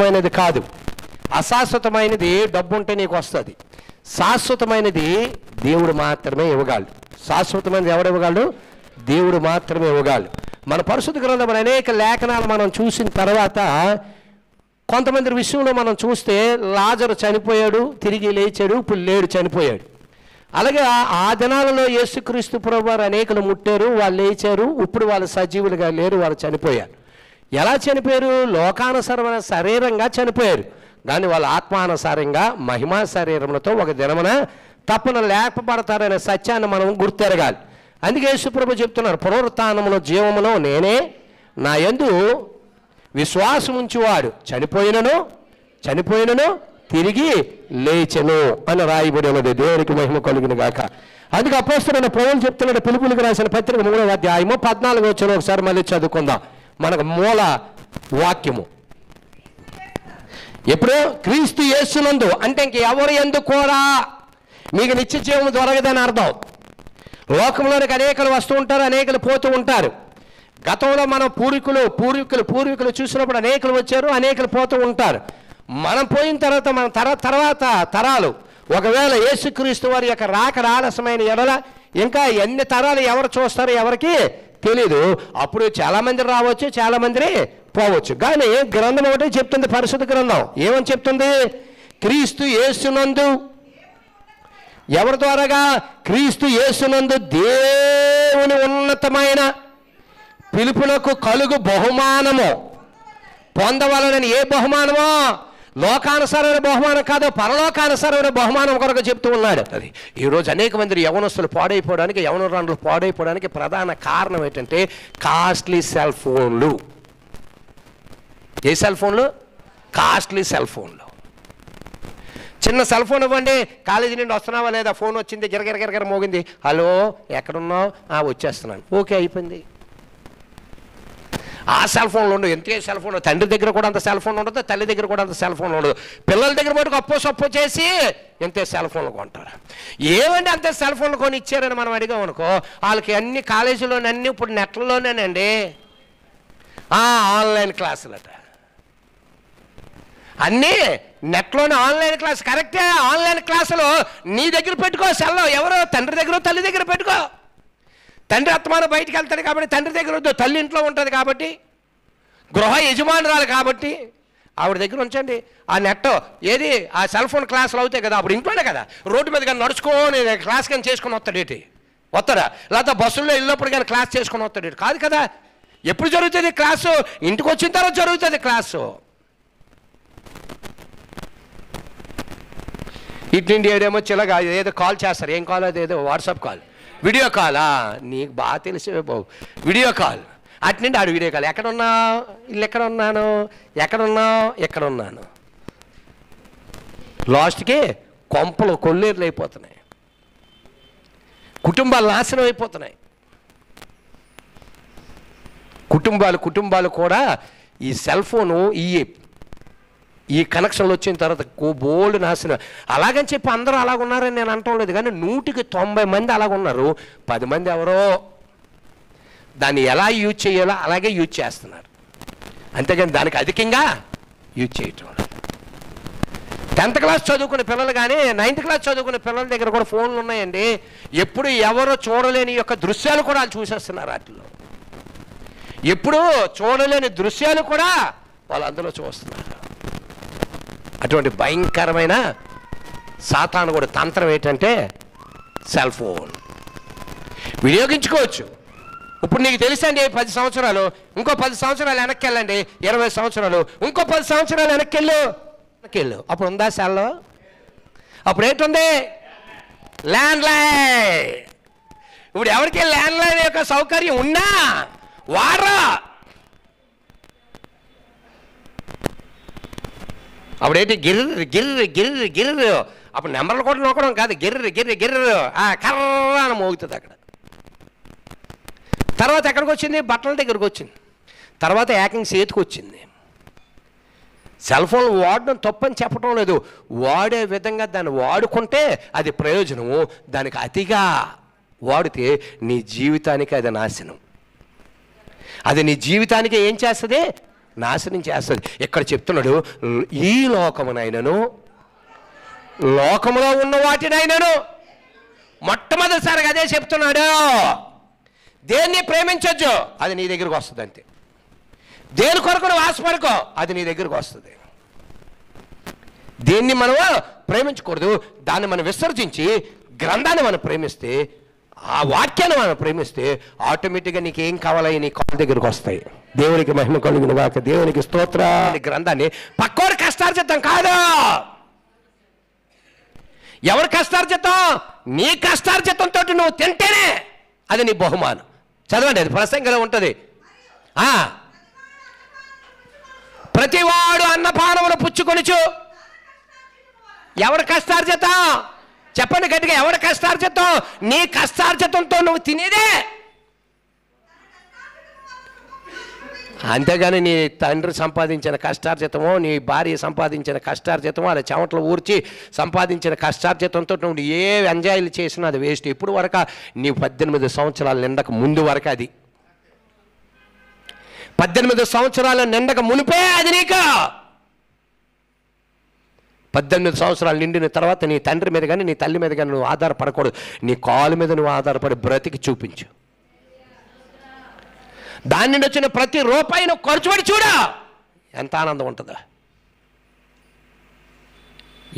శాశ్వతమైనది కాదు. అశాశ్వతమైనది డబ్బు ఉంటే నీకు వస్తుంది. శాశ్వతమైనది దేవుడు మాత్రమే ఇవ్వగలడు. శాశ్వతమైనది ఎవడు ఇవ్వగలడు? దేవుడు మాత్రమే ఇవ్వగలడు. మన పరిశుద్ధ గ్రంథంలో అనేక లేఖనాలు మనం చూసిన తర్వాత కొంతమంది విషయంలో మనం చూస్తే లాజరు చనిపోయాడు, తిరిగి లేచాడు, ఇప్పుడు లేడు, చనిపోయాడు. అలాగే ఆ దినాలలో యేసుక్రీస్తు ప్రభువారు అనేకులు ముట్టారు, వాళ్ళు లేచారు, ఇప్పుడు వాళ్ళు సజీవులుగా లేరు, వాళ్ళు చనిపోయారు. ఎలా చనిపోయారు? లోకానుసారమైన శరీరంగా చనిపోయారు, కానీ వాళ్ళ ఆత్మానుసారంగా మహిమా శరీరములతో ఒక దినమున తప్పన లేపబడతారనే సత్యాన్ని మనం గుర్తెరగాలి. అందుకే యేసుప్రభు చెప్తున్నారు, పునరుత్థానములో జీవములో నేనే, నా యందు విశ్వాసం ఉంచువాడు చనిపోయినను తిరిగి లేచెను అని రాయబడి ఉన్నది. దేవునికి మహిమ కలుగును గాక. అందుకే అపోస్తలుడైన పౌలు చెప్తున్నాడు, ఫిలిప్పీయులకు రాసిన పత్రిక 3వ అధ్యాయము 14వ వచనం ఒకసారి మళ్ళీ చదువుకుందాం. మనకు మూల వాక్యము. ఎప్పుడు? క్రీస్తు యేసునందు, అంటే ఇంక ఎవరు యందు కూడా మీకు నిత్య జీవం దొరకదని అర్థం. లోకంలోనికి అనేకలు వస్తూ ఉంటారు, అనేకలు పోతూ ఉంటారు. గతంలో మన పూర్వీకులు చూసినప్పుడు అనేకలు వచ్చారు, అనేకలు పోతూ ఉంటారు. మనం పోయిన తర్వాత మన తర్వాత తరాలు ఒకవేళ యేసుక్రీస్తు వారి యొక్క రాక ఆలస్యమైన ఎడల ఇంకా ఎన్ని తరాలు ఎవరు చూస్తారో ఎవరికి తెలీదు. అప్పుడు చాలామంది రావచ్చు, చాలామంది పోవచ్చు. కానీ గ్రంథం ఒకటి చెప్తుంది, పరిశుద్ధ గ్రంథం ఏమని చెప్తుంది? క్రీస్తు యేసునందు, ఎవరి ద్వారాగా? క్రీస్తు యేసునందు దేవుని ఉన్నతమైన పిలుపునకు కలుగు బహుమానము పొందవలనని. ఏ బహుమానమో? లోకానుసారమైన బహుమానం కాదు, పరలోకానుసారమైన బహుమానం కొరకు చెప్తూ ఉన్నాడు. అది ఈరోజు అనేక మంది యవనస్తులు పాడైపోవడానికి ప్రధాన కారణం ఏంటంటే కాస్ట్లీ సెల్ ఫోన్లు. ఏ సెల్ ఫోన్లు? కాస్ట్లీ సెల్ ఫోన్లు. చిన్న సెల్ ఫోన్ ఇవ్వండి, కాలేజీ నుండి వస్తున్నావా లేదా, ఫోన్ వచ్చింది, గిరగిర మోగింది, హలో ఎక్కడున్నావు, వచ్చేస్తున్నాను, ఓకే అయిపోయింది. ఆ సెల్ ఫోన్లు ఉండవు. ఎంతే సెల్ ఫోన్, తండ్రి దగ్గర కూడా అంత సెల్ ఫోన్ ఉండదు, తల్లి దగ్గర కూడా అంత సెల్ ఫోన్ ఉండదు. పిల్లల దగ్గర మటుకు అప్పు చేసి ఎంతే సెల్ ఫోన్లు కొంటారు. ఏమంటే అంతే సెల్ ఫోన్లు కొని ఇచ్చారని మనం అడిగాం అనుకో, వాళ్ళకి అన్ని కాలేజీలోనే అన్నీ ఇప్పుడు నెట్లోనేనండి, ఆన్లైన్ క్లాసులట, అన్నీ నెట్లోనే ఆన్లైన్ క్లాస్. కరెక్టే, ఆన్లైన్ క్లాసులు నీ దగ్గర పెట్టుకో, సెల్లో ఎవరో తండ్రి దగ్గర తల్లి దగ్గర పెట్టుకో. తండ్రి అత్తమానం బయటికి వెళ్తాడు కాబట్టి తండ్రి దగ్గర వద్దు, తల్లి ఇంట్లో ఉంటుంది కాబట్టి, గృహ యజమానురాలు కాబట్టి ఆవిడ దగ్గర ఉంచండి. ఆ నెట్ ఏది ఆ సెల్ ఫోన్ క్లాసులు అవుతాయి కదా, అప్పుడు ఇంట్లోనే కదా, రోడ్డు మీద కానీ నడుచుకొని క్లాస్ కానీ చేసుకొని వస్తాడా, లేకపోతే బస్సుల్లో వెళ్ళినప్పుడు కానీ క్లాస్ చేసుకొని వస్తాడేటి కాదు కదా. ఎప్పుడు జరుగుతుంది క్లాసు? ఇంటికి వచ్చిన తర్వాత జరుగుతుంది క్లాసు. ఇటు నుండి ఏడేమో చిల్లగా ఏదో కాల్ చేస్తారు, ఏం కాల్? అదేదో వాట్సాప్ కాల్, వీడియో కాలా, నీకు బాగా తెలిసే బాబు, వీడియో కాల్. అటు నుండి ఆడు వీడియో కాల్, ఎక్కడున్నావు, ఇల్లు ఎక్కడున్నాను, ఎక్కడున్నాను. లాస్ట్కి కొంపలు కొల్లేర్లు అయిపోతున్నాయి, కుటుంబాలు నాశనం అయిపోతున్నాయి. కుటుంబాలు కూడా ఈ సెల్ ఫోను ఈ కనెక్షన్లు వచ్చిన తర్వాత బోల్డ్ నాశనం. అలాగని చెప్పి అందరూ అలాగున్నారని నేను అంటం లేదు, కానీ 100కి 90 మంది అలాగున్నారు. 10 మంది ఎవరో దాన్ని ఎలా యూజ్ చేయాలో అలాగే యూజ్ చేస్తున్నారు, అంతేగాని దానికి అధికంగా యూజ్ చేయటం. 10th క్లాస్ చదువుకునే పిల్లలు కానీ 9th క్లాస్ చదువుకునే పిల్లల దగ్గర కూడా ఫోన్లు ఉన్నాయండి. ఎప్పుడు ఎవరో చూడలేని యొక్క దృశ్యాలు కూడా వాళ్ళు చూసేస్తున్నారు. వాటిలో ఎప్పుడు చూడలేని దృశ్యాలు కూడా వాళ్ళు అందులో చూస్తున్నారు. అటువంటి భయంకరమైన సాతాను కూడా తంత్రం ఏంటంటే సెల్ ఫోన్. వినియోగించుకోవచ్చు. ఇప్పుడు నీకు తెలుసండి 10 సంవత్సరాలు, ఇంకో 10 సంవత్సరాలు వెనక్కి వెళ్ళండి, 20 సంవత్సరాలు, ఇంకో 10 సంవత్సరాలు వెనక్కి వెళ్ళు. అప్పుడు ఉందా సెల్? అప్పుడు ఏంటుంది? Land line. ఇప్పుడు ఎవరికి ల్యాండ్ లైన్ యొక్క సౌకర్యం ఉన్నా వాడరా. అప్పుడేంటి గిర్రు. అప్పుడు నెంబర్లు కూడా నొక్కడం కాదు, గిర్రు కర్ర అని మోగుతుంది అక్కడ. తర్వాత ఎక్కడికి వచ్చింది? బట్టల దగ్గరకు వచ్చింది. తర్వాత ఏకంగా చేతికి వచ్చింది. సెల్ ఫోన్ వాడడం తప్పని చెప్పడం లేదు, వాడే విధంగా దాన్ని వాడుకుంటే అది ప్రయోజనము. దానికి అతిగా వాడితే నీ జీవితానికి అది నాశనం. అది నీ జీవితానికి ఏం చేస్తుంది? నాశనం చేస్తుంది. ఇక్కడ చెప్తున్నాడు, ఈ లోకమునైనను లోకములో ఉన్న వాటినైనను. మొట్టమొదటిసారిగా అదే చెప్తున్నాడు. దేన్ని ప్రేమించొచ్చు, అది నీ దగ్గరకు వస్తుంది అంతే. దేని కొరకు నువ్వు ఆశపడుకో, అది నీ దగ్గరకు వస్తుంది. దేన్ని మనం ప్రేమించకూడదు, దాన్ని మనం విసర్జించి గ్రంథాన్ని మనం ప్రేమిస్తే, ఆ వాక్యాన్ని మనం ప్రేమిస్తే ఆటోమేటిక్గా నీకేం కావాలో నీ కాళ్ళ దగ్గరకు వస్తాయి. దేవునికి మహిమ కలుగును గాక. దేవునికి స్తోత్రం. గ్రంథాన్ని పక్కోడి కష్టార్జితం కాదు. ఎవరి కష్టార్జితం? నీ కష్టార్జితంతో నువ్వు తింటేనే అది నీ బహుమానం. చదవండి, అది ప్రసంగంలో ఉంటుంది. ప్రతివాడు అన్నపానములు పుచ్చుకొనుచు. ఎవరి కష్టార్జితం? చెప్పండి గట్టిగా, ఎవరి కష్టార్జితం? నీ కష్టార్జితంతో నువ్వు తినేదే. అంతేగాని నీ తండ్రి సంపాదించిన కష్టార్జితమో, నీ భార్య సంపాదించిన కష్టార్జితమో, అలా చెమటలు ఊర్చి సంపాదించిన కష్టార్జితంతో నువ్వు ఏ ఎంజాయ్లు చేసినా అది వేస్ట్. ఇప్పుడు వరకు నీ 18 సంవత్సరాలు నిండక ముందు వరకు, అది 18 సంవత్సరాలు నిండక మునిపే అది నీకు. 18 సంవత్సరాలు నిండిన తర్వాత నీ తండ్రి మీద కానీ నీ తల్లి మీద కానీ నువ్వు ఆధారపడకూడదు. నీ కాలు మీద నువ్వు ఆధారపడి బ్రతికి చూపించు. దాని నుండి వచ్చిన ప్రతి రూపాయిని ఖర్చు పెట్టి చూడ, ఎంత ఆనందం ఉంటుందో.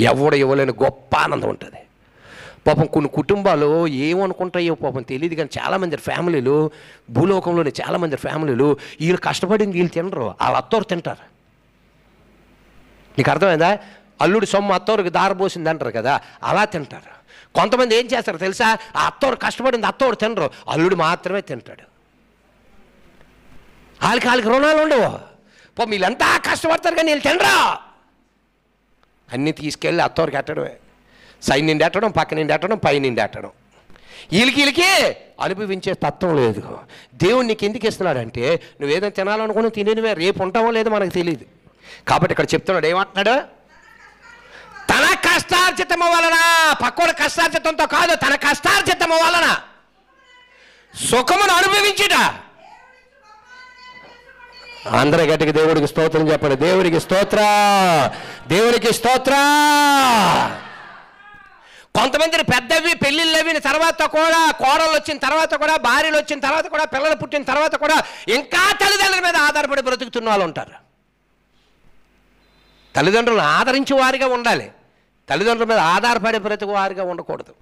ఎవడు ఇవ్వలేని గొప్ప ఆనందం ఉంటుంది. పాపం కొన్ని కుటుంబాలు ఏమనుకుంటాయో పాపం తెలియదు, కానీ చాలామంది ఫ్యామిలీలు, భూలోకంలోని చాలామంది ఫ్యామిలీలు వీళ్ళు కష్టపడింది వీళ్ళు తినరు, వాళ్ళ అత్తోరు తింటారు. నీకు అర్థమైందా? అల్లుడి సొమ్ము అత్తోరికి దారబోసింది అంటారు కదా, అలా తింటారు. కొంతమంది ఏం చేస్తారు తెలుసా? ఆ అత్తోరు కష్టపడింది అత్తోరు తినరు, అల్లుడు మాత్రమే తింటాడు. వాళ్ళకి రుణాలు ఉండవు. వీళ్ళంతా కష్టపడతారు కానీ వీళ్ళు తినరా. అన్నీ తీసుకెళ్ళి అత్తోరికి ఎట్టడమే. సైడ్ నుండి ఎట్టడం, పక్క నుండి ఎట్టడం, పై నుండి ఎట్టడం. వీళ్ళకి అనుభవించే తత్వం లేదు. దేవుడు నీకు ఎందుకు ఇస్తున్నాడంటే నువ్వేదైనా తినాలనుకుని తినేవే, రేపు ఉంటావో లేదో మనకు తెలియదు. కాబట్టి ఇక్కడ చెప్తున్నాడు, ఏమంటున్నాడు? తన కష్టార్జితము వలన, పక్కోడి కష్టార్జితంతో కాదు, తన కష్టార్జితము వలన సుఖమును అనుభవించుట. అందరూ గట్టిగా దేవుడికి స్తోత్రం చెప్పండి. దేవుడికి స్తోత్ర, దేవుడికి స్తోత్ర. కొంతమంది పెద్దవి పెళ్ళిళ్ళు అవిన తర్వాత కూడా, కోడళ్ళు వచ్చిన తర్వాత కూడా, భార్యలు వచ్చిన తర్వాత కూడా, పిల్లలు పుట్టిన తర్వాత కూడా ఇంకా తల్లిదండ్రుల మీద ఆధారపడి బ్రతుకుతున్న వాళ్ళు ఉంటారు. తల్లిదండ్రులను ఆదరించే వారిగా ఉండాలి, తల్లిదండ్రుల మీద ఆధారపడి బ్రతుకు వారిగా ఉండకూడదు.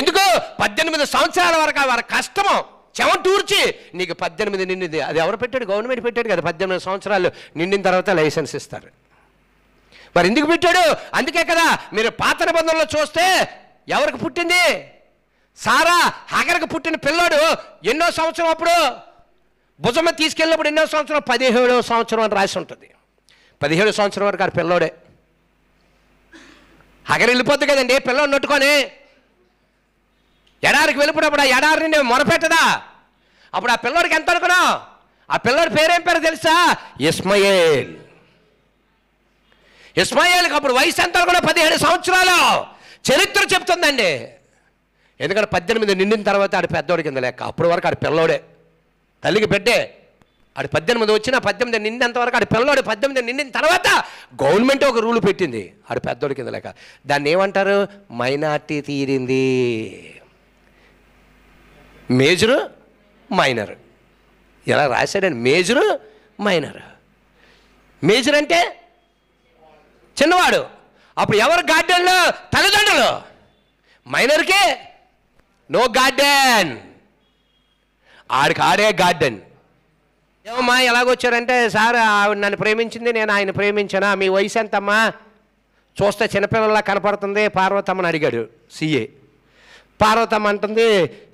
ఎందుకు? 18 సంవత్సరాల వరకు వారి కష్టము చెమటూర్చి నీకు 18 నిండింది. అది ఎవరు పెట్టాడు? గవర్నమెంట్ పెట్టాడు కదా. 18 సంవత్సరాలు నిండిన తర్వాత లైసెన్స్ ఇస్తారు. మరి ఎందుకు పెట్టాడు? అందుకే కదా మీరు పాత నిబంధనలో చూస్తే ఎవరికి పుట్టింది? సారా, హగర్కి పుట్టిన పిల్లోడు ఎన్నో సంవత్సరం అప్పుడు భుజమ తీసుకెళ్ళినప్పుడు ఎన్నో సంవత్సరం? 17వ సంవత్సరం అని రాసి ఉంటుంది. 17వ సంవత్సరం వరకు ఆ పిల్లోడే. హగర్ వెళ్ళిపోద్ది కదండి పిల్లోడు నట్టుకొని. ఎడారికి వెళ్ళిపోయినప్పుడు ఆ ఎడారిని మొరపెట్టదా? అప్పుడు ఆ పిల్లోడికి ఎంత అనుకున్నావు? ఆ పిల్లోడి పేరేం పేరు తెలుసా? ఇస్మాయేల్. ఇస్మాయేల్కి అప్పుడు వయసు ఎంత అనుకున్నా? 17 సంవత్సరాలు. చరిత్ర చెప్తుందండి. ఎందుకంటే 18 నిండిన తర్వాత ఆడు పెద్దోడి కింద లెక్క. అప్పటి వరకు ఆడు పిల్లోడే, తల్లికి బిడ్డే. ఆడు 18 వచ్చినా 18 నిండినంత వరకు ఆడు పిల్లోడు. 18 నిండిన తర్వాత గవర్నమెంట్ ఒక రూల్ పెట్టింది, ఆడు పెద్దోడి కింద లెక్క. దాన్ని ఏమంటారు? మైనార్టీ తీరింది. మేజరు, మైనర్, ఇలా రాశాడండి. Major, minor. మేజర్ అంటే చిన్నవాడు. అప్పుడు ఎవరు గార్డెన్లో? తల్లిదండ్రులు. మైనర్కి నో గార్డెన్, ఆడికి ఆడే గార్డెన్. ఏమమ్మా ఎలాగొచ్చారంటే, సార్ ఆవిడ నన్ను ప్రేమించింది, నేను ఆయన ప్రేమించానా? మీ వయసు ఎంతమ్మా? చూస్తే చిన్నపిల్లలా కనపడుతుంది. పార్వతమ్మని అడిగాడు సిఏ. పార్వతమ్మ అంటుంది,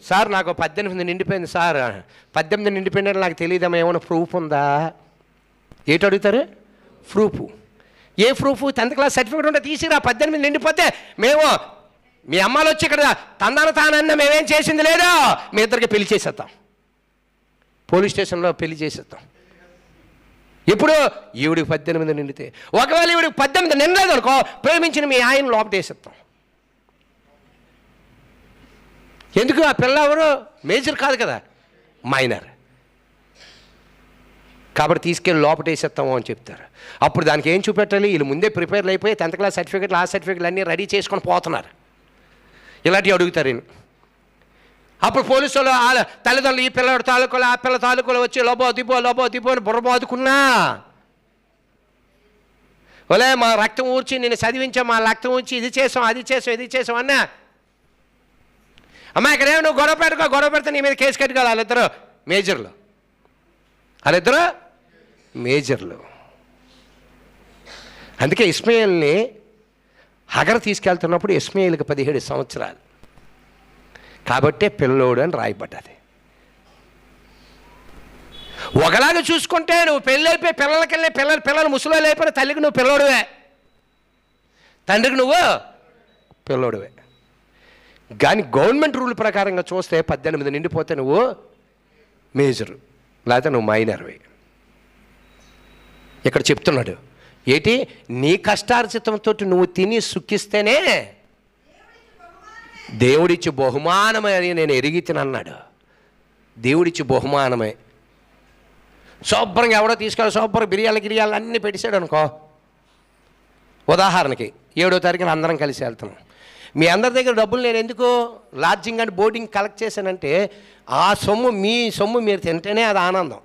సార్ నాకు 18 నిండిపోయింది సార్. 18 నిండిపోయినట్టు నాకు తెలియదమ్మా, ఏమైనా ప్రూఫ్ ఉందా? ఏంటి అడుగుతారు? ప్రూఫ్. ఏ ప్రూఫ్? 10th క్లాస్ సర్టిఫికేట్ ఉంటే తీసుకురా. 18 నిండిపోతే మేము, మీ అమ్మాలు వచ్చి ఇక్కడ తందాను తానన్న మేమేం చేసింది లేదు, మీ ఇద్దరికి పెళ్లి చేసేస్తాం, పోలీస్ స్టేషన్లో పెళ్లి చేసేస్తాం. ఇప్పుడు ఈవిడికి 18 నిండితే, ఒకవేళ ఈవిడికి 18 నిండలేదు అనుకో, ప్రేమించిన మీ ఆయన లోపటేసేస్తాం. ఎందుకు? ఆ పిల్ల ఎవరు? మేజర్ కాదు కదా, మైనర్. కాబట్టి తీసుకెళ్ళి లోపటేసేస్తాము అని చెప్తారు. అప్పుడు దానికి ఏం చూపెట్టాలి? వీళ్ళు ముందే ప్రిపేర్లు అయిపోయి 10th క్లాస్ సర్టిఫికెట్లు ఆ సర్టిఫికెట్లు అన్నీ రెడీ చేసుకొని పోతున్నారు. ఇలాంటివి అడుగుతారు. అప్పుడు పోలీసు వాళ్ళు వాళ్ళ తల్లిదండ్రులు ఈ పిల్లడు తాలూకులు ఆ పిల్ల తాలూకులు వచ్చి లోబో దిబో అని బుర్రబాదుకున్నా, ఓలే మా రక్తం ఊర్చి నేను చదివించాం, మా రక్తం ఊర్చి ఇది చేసాం అది చేసాం అన్నా. అమ్మా ఇక్కడేమో నువ్వు గొడవ పెడితే నీ మీద కేసు కట్టుకోవాలి. వాళ్ళిద్దరు మేజర్లు. అందుకే ఇస్మాయిల్ని హగర్ తీసుకెళ్తున్నప్పుడు ఇస్మాయిల్కి 17 సంవత్సరాలు కాబట్టే పిల్లోడు అని రాయబడ్డది. ఒకలాగా చూసుకుంటే నువ్వు పెళ్ళైపోయి పిల్లలకెళ్ళి పిల్లలు ముసలోళ్ళు అయిపోయిన తల్లికి నువ్వు పిల్లోడువే, తండ్రికి నువ్వు పిల్లోడువే. కానీ గవర్నమెంట్ రూల్ ప్రకారంగా చూస్తే 18 నిండిపోతే నువ్వు మేజరు, లేకపోతే నువ్వు మైనర్వి. ఇక్కడ చెప్తున్నాడు ఏంటి? నీ కష్టార్జితంతో నువ్వు తిని సుఖిస్తేనే దేవుడిచ్చి బహుమానమే అని నేను ఎరిగి తినన్నాడు. దేవుడిచ్చి బహుమానమే. శుభ్రంగా ఎవడో తీసుకెళ్ళి శుభ్రం బిర్యాలు అన్నీ పెట్టేశాడు అనుకో. ఉదాహరణకి 7వ తారీఖున అందరం కలిసి వెళ్తున్నాం. మీ అందరి దగ్గర డబ్బులు నేను ఎందుకు లాడ్జింగ్ అండ్ బోర్డింగ్ కలెక్ట్ చేశానంటే ఆ సొమ్ము మీ సొమ్ము మీరు తింటేనే అది ఆనందం.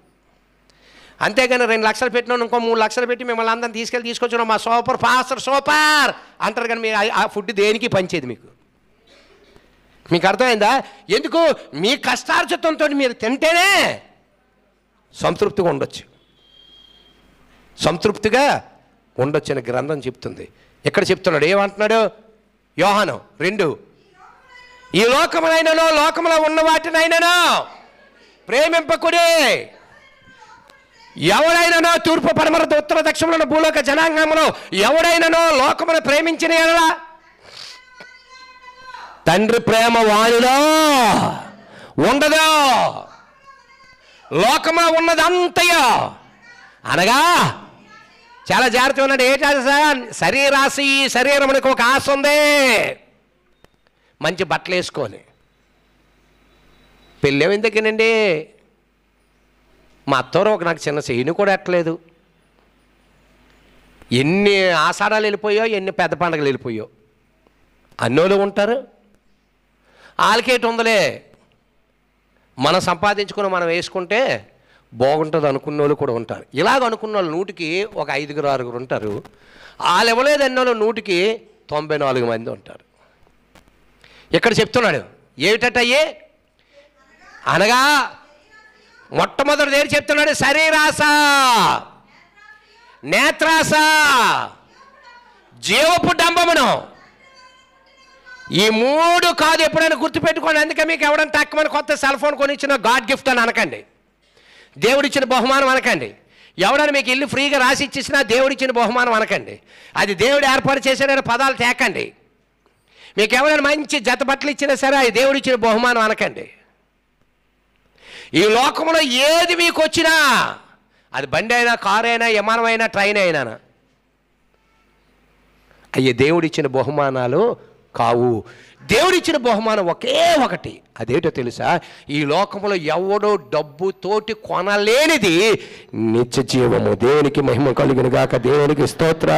అంతేగాని 2 లక్షలు పెట్టినాను ఇంకో 3 లక్షలు పెట్టి మిమ్మల్ని అందరం తీసుకొచ్చినాం మా సూపర్ అంటారు. కానీ మీరు ఆ ఫుడ్ దేనికి పంచేది మీకు అర్థమైందా? ఎందుకు? మీ కష్టార్జితంతో మీరు తింటేనే సంతృప్తిగా ఉండొచ్చు అని గ్రంథం చెప్తుంది. ఎక్కడ చెప్తున్నాడు? ఏమంటున్నాడు? యోహాను 2, ఈ లోకమునైనను లోకములో ఉన్న వాటినైనను ప్రేమింపకుడి. ఎవడైనానో తూర్పు పడమర ఉత్తర దక్షిణములను భూలోక జనాంగంలో ఎవడైనానో లోకమును ప్రేమించిన ఎడల తండ్రి ప్రేమ వానిలో ఉండదు. లోకములో ఉన్నదంతయో అనగా చాలా జాగ్రత్తగా ఉన్నాడు. ఏంటి సార్? శరీరమునికి ఒక ఆశ ఉంది. మంచి బట్టలు వేసుకొని పెళ్ళేం ఎందుకేనండి? మా అత్తవారు నాకు చిన్న చెయ్యిని కూడా ఎట్టలేదు. ఎన్ని ఆషాఢాలు వెళ్ళిపోయో, ఎన్ని పెద్ద పండుగలు వెళ్ళిపోయో అన్నోళ్ళు ఉంటారు. వాళ్ళకేటి ఉందలే, మనం సంపాదించుకుని మనం వేసుకుంటే బాగుంటుంది అనుకున్న వాళ్ళు కూడా ఉంటారు. ఇలాగ అనుకున్న వాళ్ళు 100కి ఒక 5-6 ఉంటారు. వాళ్ళు ఇవ్వలేదు అన్నోళ్ళు 100కి 94 మంది ఉంటారు. ఇక్కడ చెప్తున్నాడు ఏమిటయ్యే అనగా మొట్టమొదటి దేని చెప్తున్నాడు? శరీరాశ, నేత్రాశ, జీవపు డంబమును. ఈ 3 కాదు, ఎప్పుడైనా గుర్తుపెట్టుకోండి. అందుకే మీకు ఎవడన్నా తక్కువని కొత్త సెల్ ఫోన్ కొనిచ్చిన గాడ్ గిఫ్ట్ అని అనకండి, దేవుడిచ్చిన బహుమానం అనకండి. ఎవడైనా మీకు ఇల్లు ఫ్రీగా రాసి ఇచ్చేసినా దేవుడిచ్చిన బహుమానం అనకండి. అది దేవుడు ఏర్పాటు చేశాడని పదాలు తేకండి. మీకు ఎవరైనా మంచి జత బట్టలు ఇచ్చినా సరే అది దేవుడిచ్చిన బహుమానం అనకండి. ఈ లోకంలో ఏది మీకు వచ్చినా, అది బండి అయినా, కారు అయినా, విమానమైనా, ట్రైన్ అయినా, అయ్యే దేవుడిచ్చిన బహుమానాలు కావు. దేవుడిచ్చిన బహుమానం ఒకే ఒకటి. అదేటో తెలుసా? ఈ లోకంలో ఎవడో డబ్బుతోటి కొనలేనిది నిత్య జీవము. దేవునికి మహిమ కలుగును గాక. దేవునికి స్తోత్ర.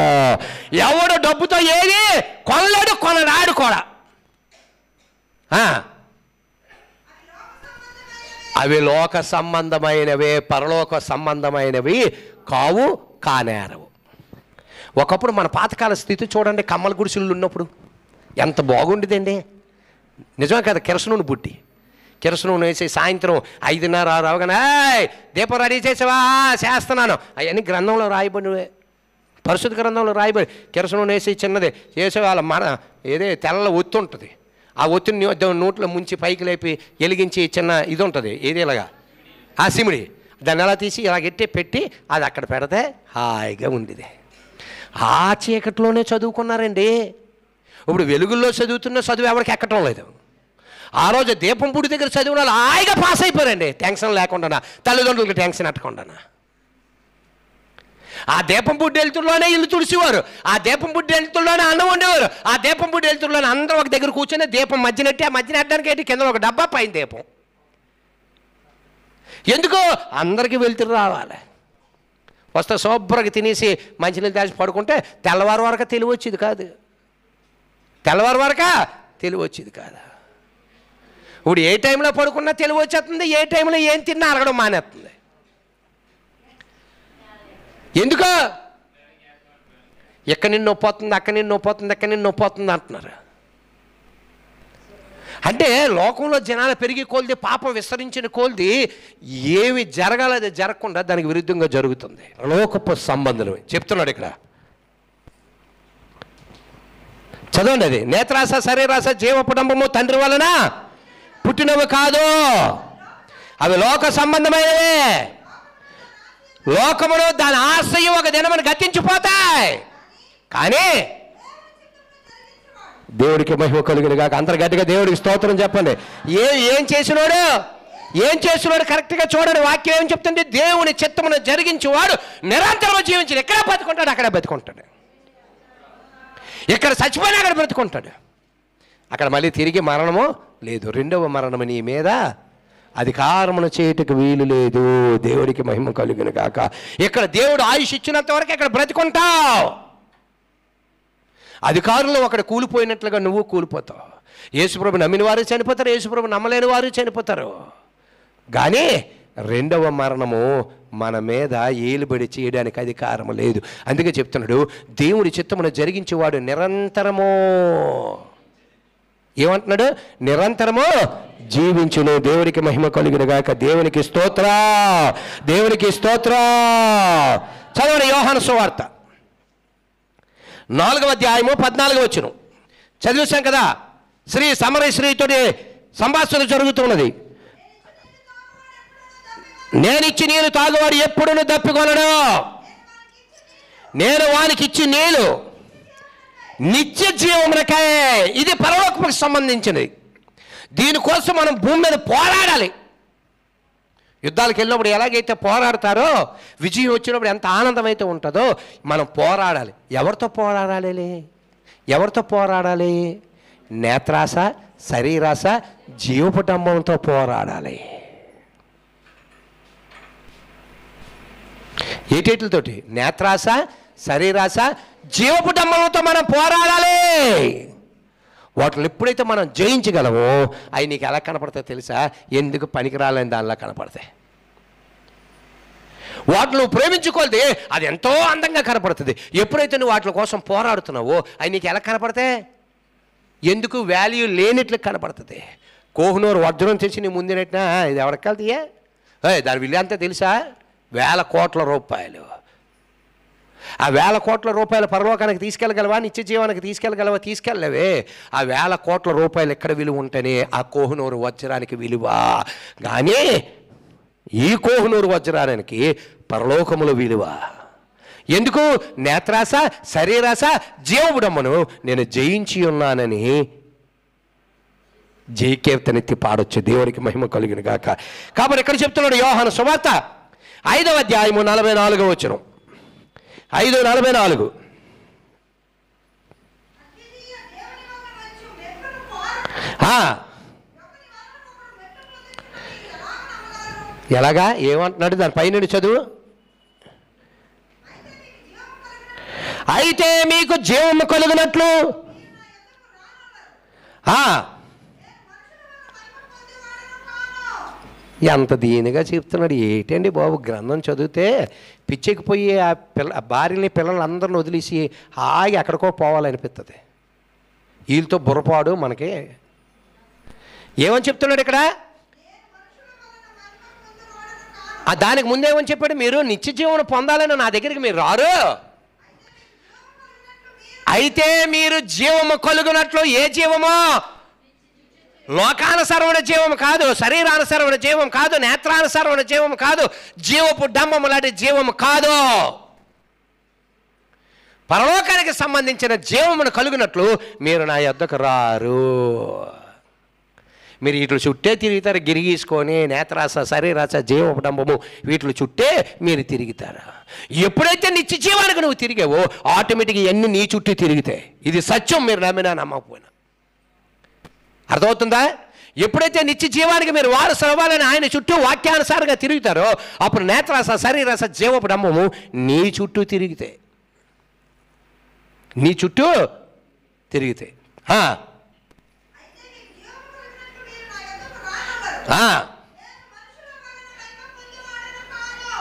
ఎవడో డబ్బుతో ఏది కొనలేడు, కొనరాడు కూడా. అవి లోక సంబంధమైనవే, పరలోక సంబంధమైనవి కావు, కానేరవు. ఒకప్పుడు మన పాతకాల స్థితి చూడండి. కమ్మల గుడిసెలు ఉన్నప్పుడు ఎంత బాగుండేదండి. నిజమే కదా? కిరసనూనె బుట్టి, కిరసనూనె వేసి సాయంత్రం 5:30 అవగానే దీపం రెడీ చేసావా? చేస్తున్నాను. అవన్నీ గ్రంథంలో రాయబడినవే, పరిశుద్ధ గ్రంథంలో రాయబడి. కిరసనూనె వేసి చిన్నది చేసేవాళ్ళ మన ఏదే తెల్ల ఒత్తి ఉంటుంది. ఆ ఒత్తిని నోట్లో ముంచి పైకి లేపి వెలిగించి చిన్న ఇది ఉంటుంది, ఏది ఇలాగా ఆ సిమిడి, దాన్ని ఎలా తీసి ఇలాగెట్టి పెట్టి అది అక్కడ పెడితే హాయిగా ఉండేది. ఆ చీకట్లోనే చదువుకున్నారండి. ఇప్పుడు వెలుగుల్లో చదువుతున్న చదువు ఎవరికి ఎక్కటం లేదు. ఆ రోజు దీపం పుడి దగ్గర చదివిన వాళ్ళు హాయిగా పాస్ అయిపోయారండి, టెన్షన్ లేకుండా, తల్లిదండ్రులకి టెన్షన్ అట్టకుండా. ఆ దీపం బుడ్డి వెళ్తుల్లోనే ఇల్లు తుడిసేవారు, ఆ దీపం బుడ్డి వెళ్తుల్లోనే అన్నం వండేవారు, ఆ దీపం బుడ్డి వెళ్తుల్లోనే అందరూ ఒక దగ్గర కూర్చొని దీపం మధ్యనెట్టి, ఆ మధ్యన ఎట్టడానికి ఏంటి కింద ఒక డబ్బా, పైన దీపం. ఎందుకు? అందరికీ వెళ్తురు రావాలి. వస్తే శుభ్రంగా తినేసి మంచినీళ్ళు తాగి పడుకుంటే తెల్లవారు వరకు తెలివి వచ్చేది కాదు. తెల్లవారు వరక తెలివి వచ్చేది కాదు. ఇప్పుడు ఏ టైంలో పడుకున్నా తెలివి వచ్చేస్తుంది, ఏ టైంలో ఏం తిన్నా అరగడం మానేస్తుంది. ఎందుకో ఎక్కడ నిన్ను నొప్పొస్తుంది, అక్కడ నిన్ను నొప్పొస్తుంది, ఎక్కడ నిన్ను నొప్పొస్తుంది అంటున్నారు. అంటే లోకంలో జనాలు పెరిగి కొలిది, పాపం విస్తరించిన కొలిది ఏమి జరగాలది జరగకుండా దానికి విరుద్ధంగా జరుగుతుంది. లోకపు సంబంధం చెప్తున్నాడు ఇక్కడ. చదవండి అది. నేత్రాస, శరీరాస, జీవపుడంబము తండ్రి వలన పుట్టినవి కాదు, అవి లోక సంబంధమైనవే. లోకమును దాని ఆశయం ఒక దినమును గతించిపోతాయి, కానీ దేవుడికి మహిమ కలుగును గాక. అంతర్గతిగా దేవుడికి స్తోత్రం చెప్పండి. ఏం చేసినాడు కరెక్ట్గా చూడండి. వాక్యం ఏం చెప్తుంది? దేవుని చిత్తమును జరిగించేవాడు నిరంతరం జీవించి ఎక్కడ బతుకుంటాడు అక్కడ బతుకుంటాడు, ఎక్కడ చచ్చిపోయినా అక్కడ బ్రతుకుంటాడు. అక్కడ మళ్ళీ తిరిగి మరణము లేదు, రెండవ మరణము నీ మీద అధికారమును చేయటకు వీలు లేదు. దేవుడికి మహిమ కలుగును గాక. ఇక్కడ దేవుడు ఆయుష్ ఇచ్చినంత వరకు అక్కడ బ్రతుకుంటావు. అధికారులు అక్కడ కూలిపోయినట్లుగా నువ్వు కూలిపోతావు. యేసుప్రభు నమ్మిన వారు చనిపోతారు, యేసుప్రభు నమ్మలేని వారు చనిపోతారు. కానీ రెండవ మరణము మన మీద ఏలుబడి చేయడానికి అధికారం లేదు. అందుకే చెప్తున్నాడు, దేవుడి చిత్తమును జరిగించేవాడు నిరంతరము ఏమంటున్నాడు? నిరంతరము జీవించును. దేవుడికి మహిమ కలుగును గాక. దేవునికి స్తోత్ర, దేవునికి స్తోత్ర. చదవండి యోహాను సువార్త 4వ అధ్యాయము 14వ వచనం చదివేశాం కదా. సమరయ స్త్రీతో సంభాషణ జరుగుతున్నది. నేనిచ్చి నీళ్ళు తాగువాడు ఎప్పుడూ దప్పికొనడు, నేను వానికి ఇచ్చి నీళ్ళు నిత్య జీవమునకై. ఇది పరలోకముకు సంబంధించినది. దీనికోసం మనం భూమి మీద పోరాడాలి. యుద్ధాలకు వెళ్ళినప్పుడు ఎలాగైతే పోరాడతారో, విజయం వచ్చినప్పుడు ఎంత ఆనందమైతే ఉంటుందో, మనం పోరాడాలి. ఎవరితో పోరాడాలి? ఎవరితో పోరాడాలి? నేత్రాస, శరీరాస, జీవపుటంబంతో పోరాడాలి. ఏటేట్లతోటి? నేత్రాస, శరీరాస, జీవపుటంబంతో మనం పోరాడాలి. వాటిని ఎప్పుడైతే మనం జయించగలమో అవి నీకు ఎలా కనపడతాయి తెలుసా? ఎందుకు పనికిరాలని దానిలా కనపడతాయి. వాటిని నువ్వు ప్రేమించుకోలేదే అది ఎంతో అందంగా కనపడుతుంది. ఎప్పుడైతే నువ్వు వాటి కోసం పోరాడుతున్నావో అవి నీకు ఎలా కనపడతాయి? ఎందుకు వాల్యూ లేనట్లు కనపడుతుంది. కోహినూరు వజ్రం తెచ్చి నీ ముందునట్టినా ఇది ఎవరికి వెళ్తాయా? దాని విలువ అంతా తెలుసా? 1,000 కోట్ల రూపాయలు. ఆ 1,000 కోట్ల రూపాయలు పరలోకానికి తీసుకెళ్ళగలవా? నిత్య జీవానికి తీసుకెళ్ళగలవా? తీసుకెళ్ళవే. ఆ 1,000 కోట్ల రూపాయలు ఎక్కడ విలువ ఉంటేనే ఆ కోహినూరు వజ్రానికి విలువ. కానీ ఈ కోహినూరు వజ్రానికి పరలోకముల విలువ. ఎందుకు? నేత్రాస, శరీరాస, జీవపుడంబను నేను జయించి ఉన్నానని జయకేతనెత్తి పాడొచ్చు. దేవునికి మహిమ కలుగును గాక. కాబట్టి ఇక్కడ చెప్తున్నాడు యోహాను సువార్త 5వ అధ్యాయము 44వ వచనం. 5:44. ఎలాగా? ఏమంటున్నాడు? దాని పైన చదువు. అయితే మీకు జీవము కలుగునట్లు ఎంత దీనిగా చెప్తున్నాడు. ఏంటండి బాబు, గ్రంథం చదివితే పిచ్చెక్కిపోయి ఆ భార్యని పిల్లలందరిని వదిలేసి హాయి ఎక్కడికో పోవాలనిపిస్తుంది. వీళ్ళతో బుర్రపాడు మనకి. ఏమని చెప్తున్నాడు ఇక్కడ? దానికి ముందేమని చెప్పాడు? మీరు నిత్య జీవనం పొందాలని నా దగ్గరికి మీరు రారు, అయితే మీరు జీవము కలుగునట్లు. ఏ జీవము? లోకానుసరమైన జీవం కాదు, శరీరానుసరమైన జీవం కాదు, నేత్రానుసరమైన జీవం కాదు, జీవపు డంబము లాంటి జీవము కాదు. పరలోకానికి సంబంధించిన జీవమును కలుగునట్లు మీరు నా యొద్దకు రారు. మీరు వీటి చుట్టే తిరుగుతారు, గిరిగీసుకొని. నేత్రాస, శరీరాస, జీవపు డంబము వీటి చుట్టే మీరు తిరుగుతారు. ఎప్పుడైతే నిత్య జీవానికి నువ్వు తిరిగావో ఆటోమేటిక్గా ఇవన్నీ నీ చుట్టూ తిరుగుతాయి. ఇది సత్యం, మీరు నమ్మినా నమ్మకపోయినా. అర్థమవుతుందా? ఎప్పుడైతే నిత్య జీవానికి మీరు వారసులు అవ్వాలని ఆయన చుట్టూ వాక్యానుసారంగా తిరుగుతారో అప్పుడు నేత్రరస శరీరరస జీవపు డంబము నీ చుట్టూ తిరిగితే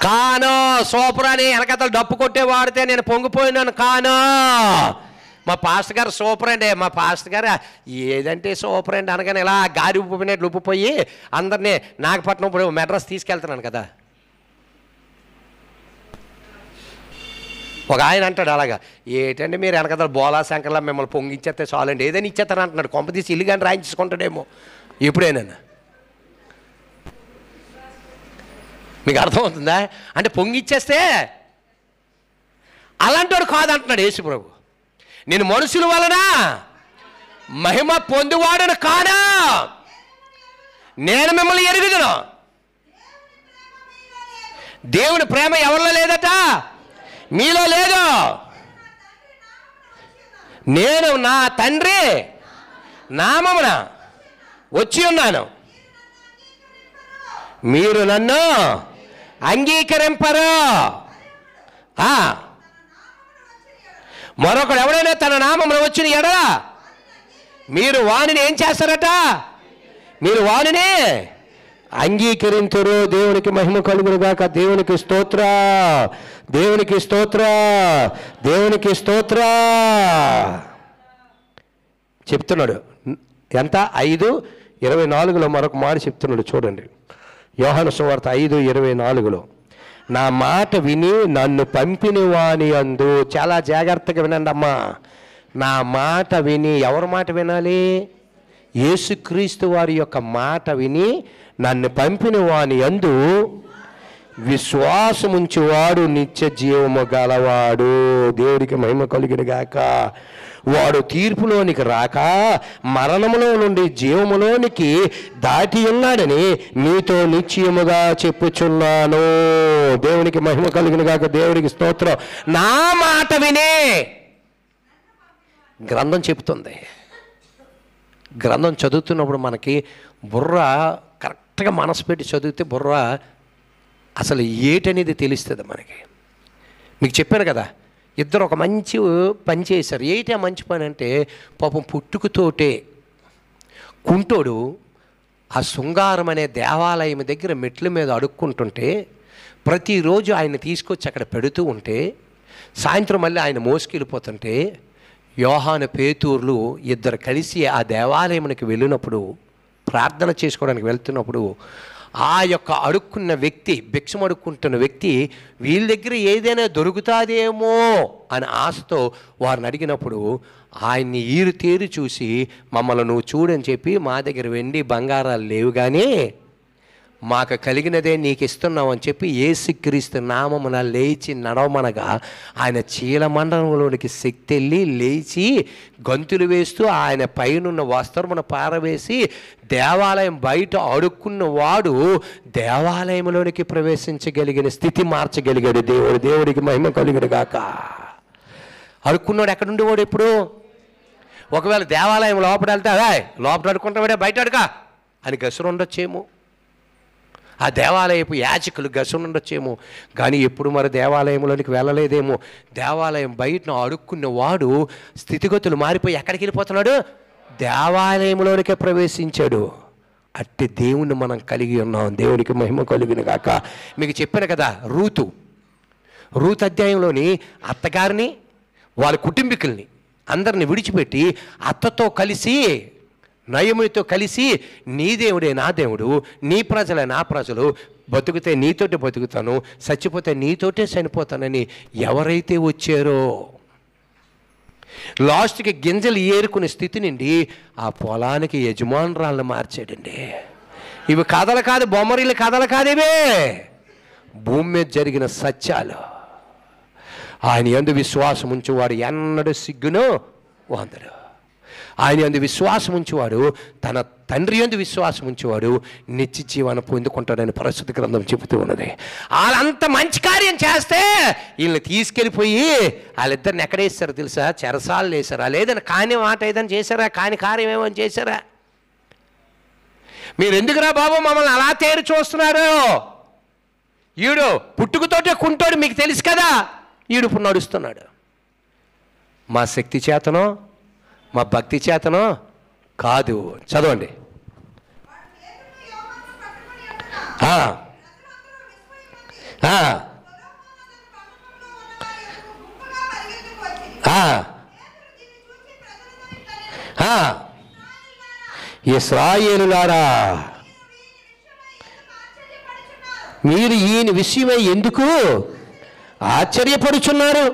కాను సూపర్ అని వెనకతలు డప్పు కొట్టే వాడితే నేను పొంగిపోయినాను కాను. మా పాస్టర్ గారు సూపర్ అండి, మా పాస్టర్ గారు ఏదంటే సూపర్ అండి అనగానే ఇలా గారి ఉప్పినట్లు ఉప్పిపోయి అందరినీ నాగపట్నం ఇప్పుడు మెడ్రాస్ తీసుకెళ్తున్నాను కదా. ఒక ఆయన అంటాడు అలాగా, ఏంటంటే మీరు వెనకతలు బోలా శంకర్లా మిమ్మల్ని పొంగిచ్చేస్తే చాలండి, ఏదైనా ఇచ్చేస్తాను అంటున్నాడు. కొంప తీసి ఇల్లు కానీ రాయించుకుంటాడేమో ఎప్పుడైనా. మీకు అర్థమవుతుందా? అంటే పొంగిచ్చేస్తే అలాంటి వాడు కాదంటున్నాడు యేసు ప్రభు. నేను మనుషుల వలన మహిమ పొందువాడను కానా, నేను మిమ్మల్ని ఎరుగుదును. దేవుని ప్రేమ ఎవరిలో లేదట, మీలో లేదు. నేను నా తండ్రి నామమున వచ్చి ఉన్నాను, మీరు నన్ను అంగీకరింపరు. మరొకడు ఎవడైనా తన నామమున వచ్చిన ఎడల మీరు వానిని ఏం చేస్తారట, మీరు వానిని అంగీకరింతురు. దేవునికి మహిమ కలుగును గాక. దేవునికి స్తోత్ర, దేవునికి స్తోత్ర, దేవునికి స్తోత్ర చెప్తున్నాడు. ఎంత? 5:24 మరొక మాట చెప్తున్నాడు చూడండి. యోహాను సువార్త 5:24 నా మాట విని నన్ను పంపిన వాని యందు, చాలా జాగ్రత్తగా వినండి అమ్మా, నా మాట విని, ఎవరి మాట వినాలి? యేసుక్రీస్తు వారి యొక్క మాట విని నన్ను పంపిన వాని యందు విశ్వాసముంచువాడు నిత్య జీవము గలవాడు. దేవుడికి మహిమ కలుగును గాక. వాడు తీర్పులోనికి రాక మరణములో నుండి జీవములోనికి దాటి ఉన్నాడని మీతో నిశ్చయముగా చెప్పుచున్నాను. దేవునికి మహిమ కలుగును గాక. దేవుడికి స్తోత్రం. నా మాట వినే గ్రంథం చెప్తుంది. గ్రంథం చదువుతున్నప్పుడు మనకి బుర్ర కరెక్ట్గా మనసు పెట్టి చదివితే బుర్ర అసలు ఏటనేది తెలుస్తుంది మనకి. మీకు చెప్పాను కదా, ఇద్దరు ఒక మంచి పని చేశారు. ఏంటి ఆ మంచి పని అంటే, పాపం పుట్టుకతోటే కుంటోడు ఆ శృంగారం అనే దేవాలయం దగ్గర మెట్ల మీద అడుక్కుంటుంటే ప్రతిరోజు ఆయన తీసుకొచ్చి అక్కడ పెడుతూ ఉంటే సాయంత్రం మళ్ళీ ఆయన మోసుకెళ్ళిపోతుంటే యోహాను పేతురులు ఇద్దరు కలిసి ఆ దేవాలయానికి వెళ్ళినప్పుడు, ప్రార్థన చేసుకోవడానికి వెళ్తున్నప్పుడు ఆ యొక్క అడుక్కున్న వ్యక్తి, భిక్షం అడుక్కుంటున్న వ్యక్తి వీళ్ళ దగ్గర ఏదైనా దొరుకుతాదేమో అని ఆశతో వారిని అడిగినప్పుడు ఆయన్ని ఈరు తేరు చూసి మమ్మల్ని నువ్వు చూడని చెప్పి, మా దగ్గర వెండి బంగారాలు లేవు కానీ మాకు కలిగినదే నీకు ఇస్తున్నావు అని చెప్పి యేసుక్రీస్తు నామమున లేచి నడవమనగా ఆయన చీలమండలంలోనికి శక్తి వెళ్ళి లేచి గంతులు వేస్తూ ఆయన పైనున్న వస్త్రమును పారవేసి దేవాలయం బయట అడుక్కున్న వాడు దేవాలయంలోనికి ప్రవేశించగలిగిన స్థితి మార్చగలిగాడు దేవుడు. దేవుడికి మహిమ కలుగును గాక. అడుక్కున్నాడు ఎక్కడుండేవాడు ఎప్పుడు? ఒకవేళ దేవాలయం లోపల వెళ్తే లోపల అడుక్కుంటావాడే బయట అడుగా అని గసురు ఉండొచ్చేమో, ఆ దేవాలయపు యాజకులు గసురు ఉండొచ్చేమో, కానీ ఎప్పుడు మరి దేవాలయంలోనికి వెళ్ళలేదేమో. దేవాలయం బయట అడుక్కున్న వాడు స్థితిగతులు మారిపోయి ఎక్కడికి వెళ్ళిపోతున్నాడు? దేవాలయంలోనికే ప్రవేశించాడు. అట్టి దేవుణ్ణి మనం కలిగి ఉన్నాం. దేవునికి మహిమ కలుగును గాక. మీకు చెప్పాను కదా, రూతు అధ్యాయంలోని అత్తగారిని వాళ్ళ కుటుంబీకుల్ని అందరిని విడిచిపెట్టి అత్తతో కలిసి, నయమునితో కలిసి, నీ దేవుడే నా దేవుడు, నీ ప్రజలే నా ప్రజలు, బతుకుతే నీతోటే బతుకుతాను, చచ్చిపోతే నీతోటే చనిపోతానని ఎవరైతే వచ్చారో లాస్ట్కి గింజలు ఏరుకునే స్థితి నుండి ఆ పొలానికి యజమానురాలను మార్చాడండి. ఇవి కథలు కాదు, బొమ్మరీల కథలు కాదు, ఇవే భూమి మీద జరిగిన సత్యాలు. ఆయన యందు విశ్వాసం ఉంచువాడు ఎన్నడూ సిగ్గును పొందడు. ఆయన యందు విశ్వాసం ఉంచేవాడు, తన తండ్రి యందు విశ్వాసం ఉంచేవాడు నిత్య జీవాన్ని పొందుకుంటాడని పరిశుద్ధ గ్రంథం చెబుతూ ఉన్నది. వాళ్ళంత మంచి కార్యం చేస్తే వీళ్ళని తీసుకెళ్ళిపోయి వాళ్ళిద్దరిని ఎక్కడ వేస్తారో తెలుసా? చెరసాలు వేసారా? లేదని కాని మాట ఏదైనా చేశారా? కాని కార్యం ఏమని చేశారా? మీరు ఎందుకురా బాబు మమ్మల్ని అలా తేరు చూస్తున్నారు? ఈడు పుట్టుకతోటే కుంటోడు, మీకు తెలుసు కదా. ఈడు ఇప్పుడు నడుస్తున్నాడు. మా శక్తి చేతనో మా భక్తి చేతనో కాదు. చదవండి. ఇశ్రాయేలులారా, మీరు ఈయన విషయమై ఎందుకు ఆశ్చర్యపడుచున్నారు?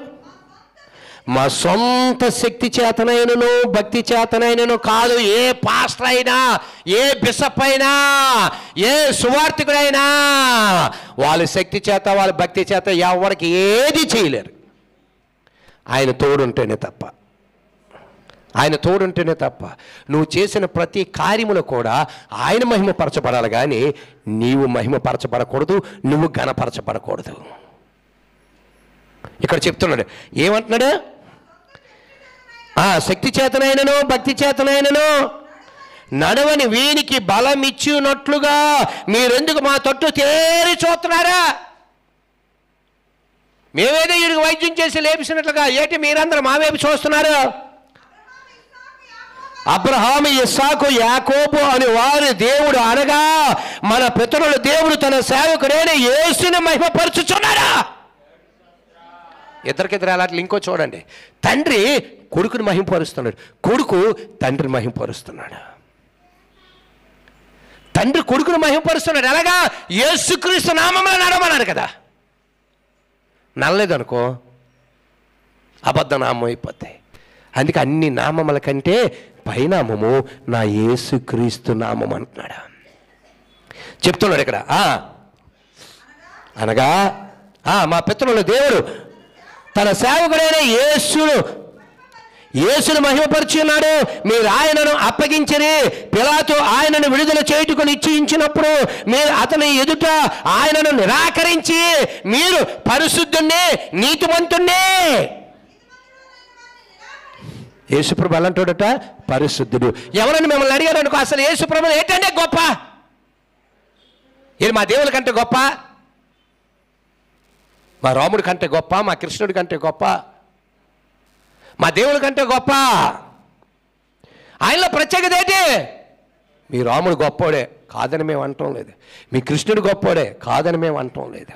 మా సొంత శక్తి చేతనైనను భక్తి చేతనైనను కాదు. ఏ పాస్టర్ అయినా, ఏ బిషప్ అయినా, ఏ సువార్థికుడైనా వాళ్ళ శక్తి చేత వాళ్ళ భక్తి చేత ఎవరికి ఏది చేయలేరు. ఆయన తోడుంటేనే తప్ప, ఆయన తోడుంటేనే తప్ప. నువ్వు చేసిన ప్రతి కార్యములు కూడా ఆయన మహిమపరచబడాలి, కానీ నీవు మహిమపరచబడకూడదు, నువ్వు ఘనపరచబడకూడదు. ఇక్కడ చెప్తున్నాడు, ఏమంటున్నాడు? శక్తి చేతనైనను భక్తి చేతనైనను నడవని వీనికి బలం ఇచ్చినట్లుగా మీరెందుకు మా తట్టు తేరి చూస్తున్నారా? మేమేదో వీడికి వైద్యం చేసి లేపిస్తున్నట్లుగా ఏంటి మీరందరూ మా వైపు చూస్తున్నారు? అబ్రహాము, ఇస్సాకు, యాకోబు అని వారి దేవుడు అనగా మన పితరుల దేవుడు తన సేవకుడైన యేసుని మహిమపరచుచున్నాడా? ఇద్దరికిద్దరు అలాంటి ఇంకో చూడండి. తండ్రి కొడుకుని మహిమపరుస్తున్నాడు, కొడుకు తండ్రిని మహిమపరుస్తున్నాడు. తండ్రి కొడుకుని మహిమపరుస్తున్నాడు. ఎలాగా? యేసుక్రీస్తు నామములో నడవమన్నాడు కదా. నల్లలేదనుకో అబద్ధ నామం అయిపోతాయి. అందుకే అన్ని నామముల కంటే పైనామము నా యేసుక్రీస్తు నామం అంటున్నాడు. చెప్తున్నాడు ఇక్కడ. అనగా మా పితరుల దేవుడు తన సేవకుడైన యేసును మహిమపరిచున్నాడు. మీరు ఆయనను అప్పగించిరి. పిలాతు ఆయనను విడుదల చేయుటకు నిశ్చయించినప్పుడు మీరు అతని ఎదుట ఆయనను నిరాకరించి మీరు పరిశుద్ధుణ్ణి నీతిమంతుణ్ణి. యేసుప్రభు అలాంటోడట, పరిశుద్ధుడు. ఎవరని మిమ్మల్ని అడిగారు అనుకో, అసలు యేసుప్రభు ఏంటంటే గొప్ప? ఇది మా దేవుని కంటే గొప్ప, మా రాముడి కంటే గొప్ప, మా కృష్ణుడి కంటే గొప్ప, మా దేవుడి కంటే గొప్ప? ఆయనలో ప్రత్యేకత ఏంటి? మీ రాముడు గొప్పోడే కాదని మేము అంటాం లేదు, మీ కృష్ణుడు గొప్పోడే కాదని మేము అంటాం లేదు.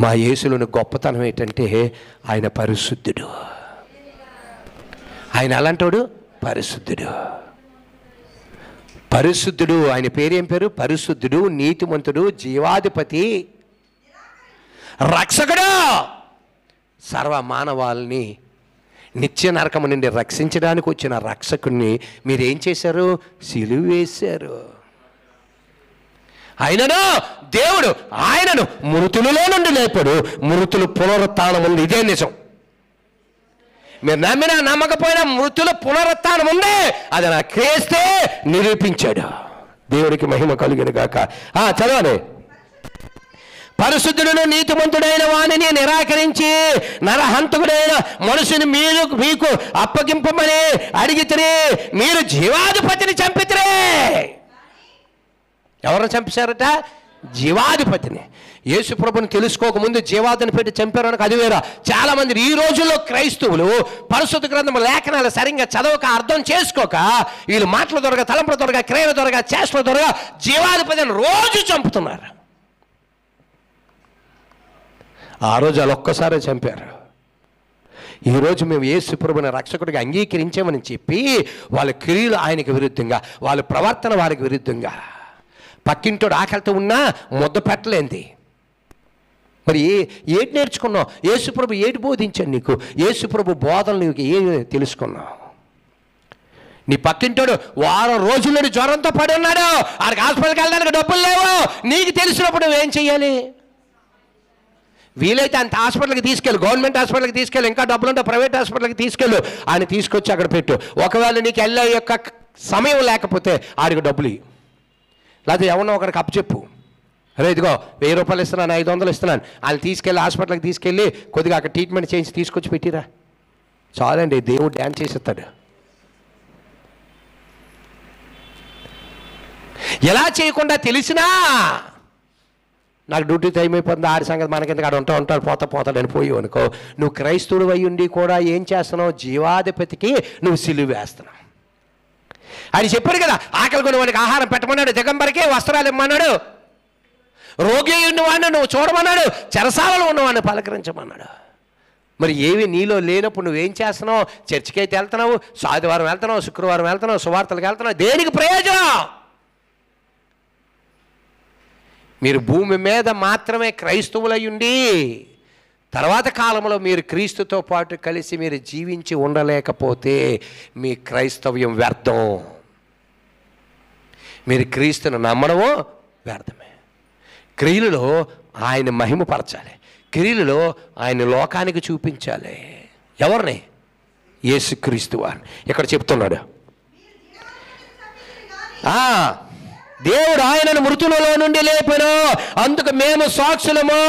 మా యేసులోని గొప్పతనం ఏంటంటే ఆయన పరిశుద్ధుడు. ఆయన అలాంటోడు, పరిశుద్ధుడు. పరిశుద్ధుడు. ఆయన పేరు ఏం పేరు? పరిశుద్ధుడు, నీతిమంతుడు, జీవాధిపతి, రక్షకుడు. సర్వ మానవాల్ని నిత్య నరకము నుండి రక్షించడానికి వచ్చిన రక్షకుడిని మీరేం చేశారు? సిలువ వేశారు. ఆయనను దేవుడు ఆయనను మృతులలో నుండి లేపాడు. మృతులు పునరుత్థానం ఉంది. ఇదే నిజం. మీరు నమ్మినా నమ్మకపోయినా మృతుల పునరుత్థానం ఉంది. అది నా క్రీస్తే నిరూపించాడు. దేవుడికి మహిమ కలుగును గాక. చదవాలి. పరిశుద్ధుడును నీతిమంతుడైన వానిని నిరాకరించి నరహంతకుడైన మనుషుని మీకు అప్పగింపమని అడిగితే మీరు జీవాధిపతిని చంపితే. ఎవరు చంపేశారట? జీవాధిపతిని. యేసు ప్రభుని తెలుసుకోకముందు జీవాధిని పెట్టి చంపారనక అది వేరా. చాలామంది ఈ రోజుల్లో క్రైస్తవులు పరిశుద్ధ గ్రంథం లేఖనాలు సరిగ్గా చదవక, అర్థం చేసుకోక, వీళ్ళు మాటల దొరక, తలంపుల దొరక, క్రియల దొరక, చేష్టల దొరక జీవాధిపతిని రోజు చంపుతున్నారు. ఆ రోజు వాళ్ళు ఒక్కసారే చంపారు. ఈరోజు మేము యేసు ప్రభుని రక్షకుడిగా అంగీకరించామని చెప్పి వాళ్ళ క్రియలు ఆయనకు విరుద్ధంగా, వాళ్ళ ప్రవర్తన వారికి విరుద్ధంగా, పక్కింటోడు ఆకలితో ఉన్నా ముద్ద పెట్టలేంది. మరి ఏటి నేర్చుకున్నావు? యేసుప్రభు ఏటి బోధించాను నీకు? యేసుప్రభు బోధనలు నీకు ఏం తెలుసుకున్నావు? నీ పక్కింటోడు వారం రోజుల్లో జ్వరంతో పడి ఉన్నాడు, ఆడికి హాస్పిటల్కి వెళ్ళడానికి డబ్బులు లేవు. నీకు తెలిసినప్పుడు నువ్వేం చెయ్యాలి? వీలైతే అంత హాస్పిటల్కి తీసుకెళ్ళు, గవర్నమెంట్ హాస్పిటల్కి తీసుకెళ్ళు, ఇంకా డబ్బులుంటే ప్రైవేట్ హాస్పిటల్కి తీసుకెళ్ళు. ఆయన తీసుకొచ్చి అక్కడ పెట్టు. ఒకవేళ నీకు వెళ్ళే యొక్క సమయం లేకపోతే ఆడికి డబ్బులు ఇవ్వు. లేకపోతే ఎవరినో ఒకరికి అప్పచెప్పు. అరే ఇదిగో 1000 రూపాయలు ఇస్తున్నాను, 500 ఇస్తున్నాను, వాళ్ళు తీసుకెళ్ళి హాస్పిటల్కి తీసుకెళ్ళి కొద్దిగా అక్కడ ట్రీట్మెంట్ చేయించి తీసుకొచ్చి పెట్టిరా. చాలండి, దేవుడు డ్యాన్స్ చేసేస్తాడు. ఎలా చేయకుండా తెలిసినా నాకు డ్యూటీ టైం అయిపోతుంది, ఆడి సంగతి మనకింత ఆడు ఉంటాడు పోతాడని పోయి అనుకో, నువ్వు క్రైస్తవుడు అయి ఉండి కూడా ఏం చేస్తున్నావు? జీవాధిపతికి నువ్వు సిలువ వేస్తున్నావు. ఆయన చెప్పాడు కదా, ఆకలి కొని వాడికి ఆహారం పెట్టమన్నాడు, దిగంబరికి వస్త్రాలు ఇమ్మన్నాడు, రోగి ఉన్నవాడిని నువ్వు చూడమన్నాడు, చెరసాలలో ఉన్నవాడిని పలకరించమన్నాడు. మరి ఏవి నీలో లేనప్పుడు నువ్వేం చేస్తున్నావు? చర్చికి అయితే వెళ్తున్నావు, ఆదివారం వెళ్తున్నావు, శుక్రవారం వెళ్తున్నావు, సువార్తలకు వెళ్తున్నావు, దేనికి ప్రయోజనం? మీరు భూమి మీద మాత్రమే క్రైస్తవులయ్యుండి తర్వాత కాలంలో మీరు క్రీస్తుతో పాటు కలిసి మీరు జీవించి ఉండలేకపోతే మీ క్రైస్తవ్యం వ్యర్థం. మీరు క్రీస్తును నమ్మడమో వ్యర్థమే. క్రియలలో ఆయన మహిమపరచాలి, క్రియలలో ఆయన లోకానికి చూపించాలి. ఎవరిని? యేసుక్రీస్తు వారిని. ఇక్కడ చెప్తున్నాడు, దేవుడు ఆయనను మృతులలో నుండి లేపెను, అందుకు మేము సాక్షులము.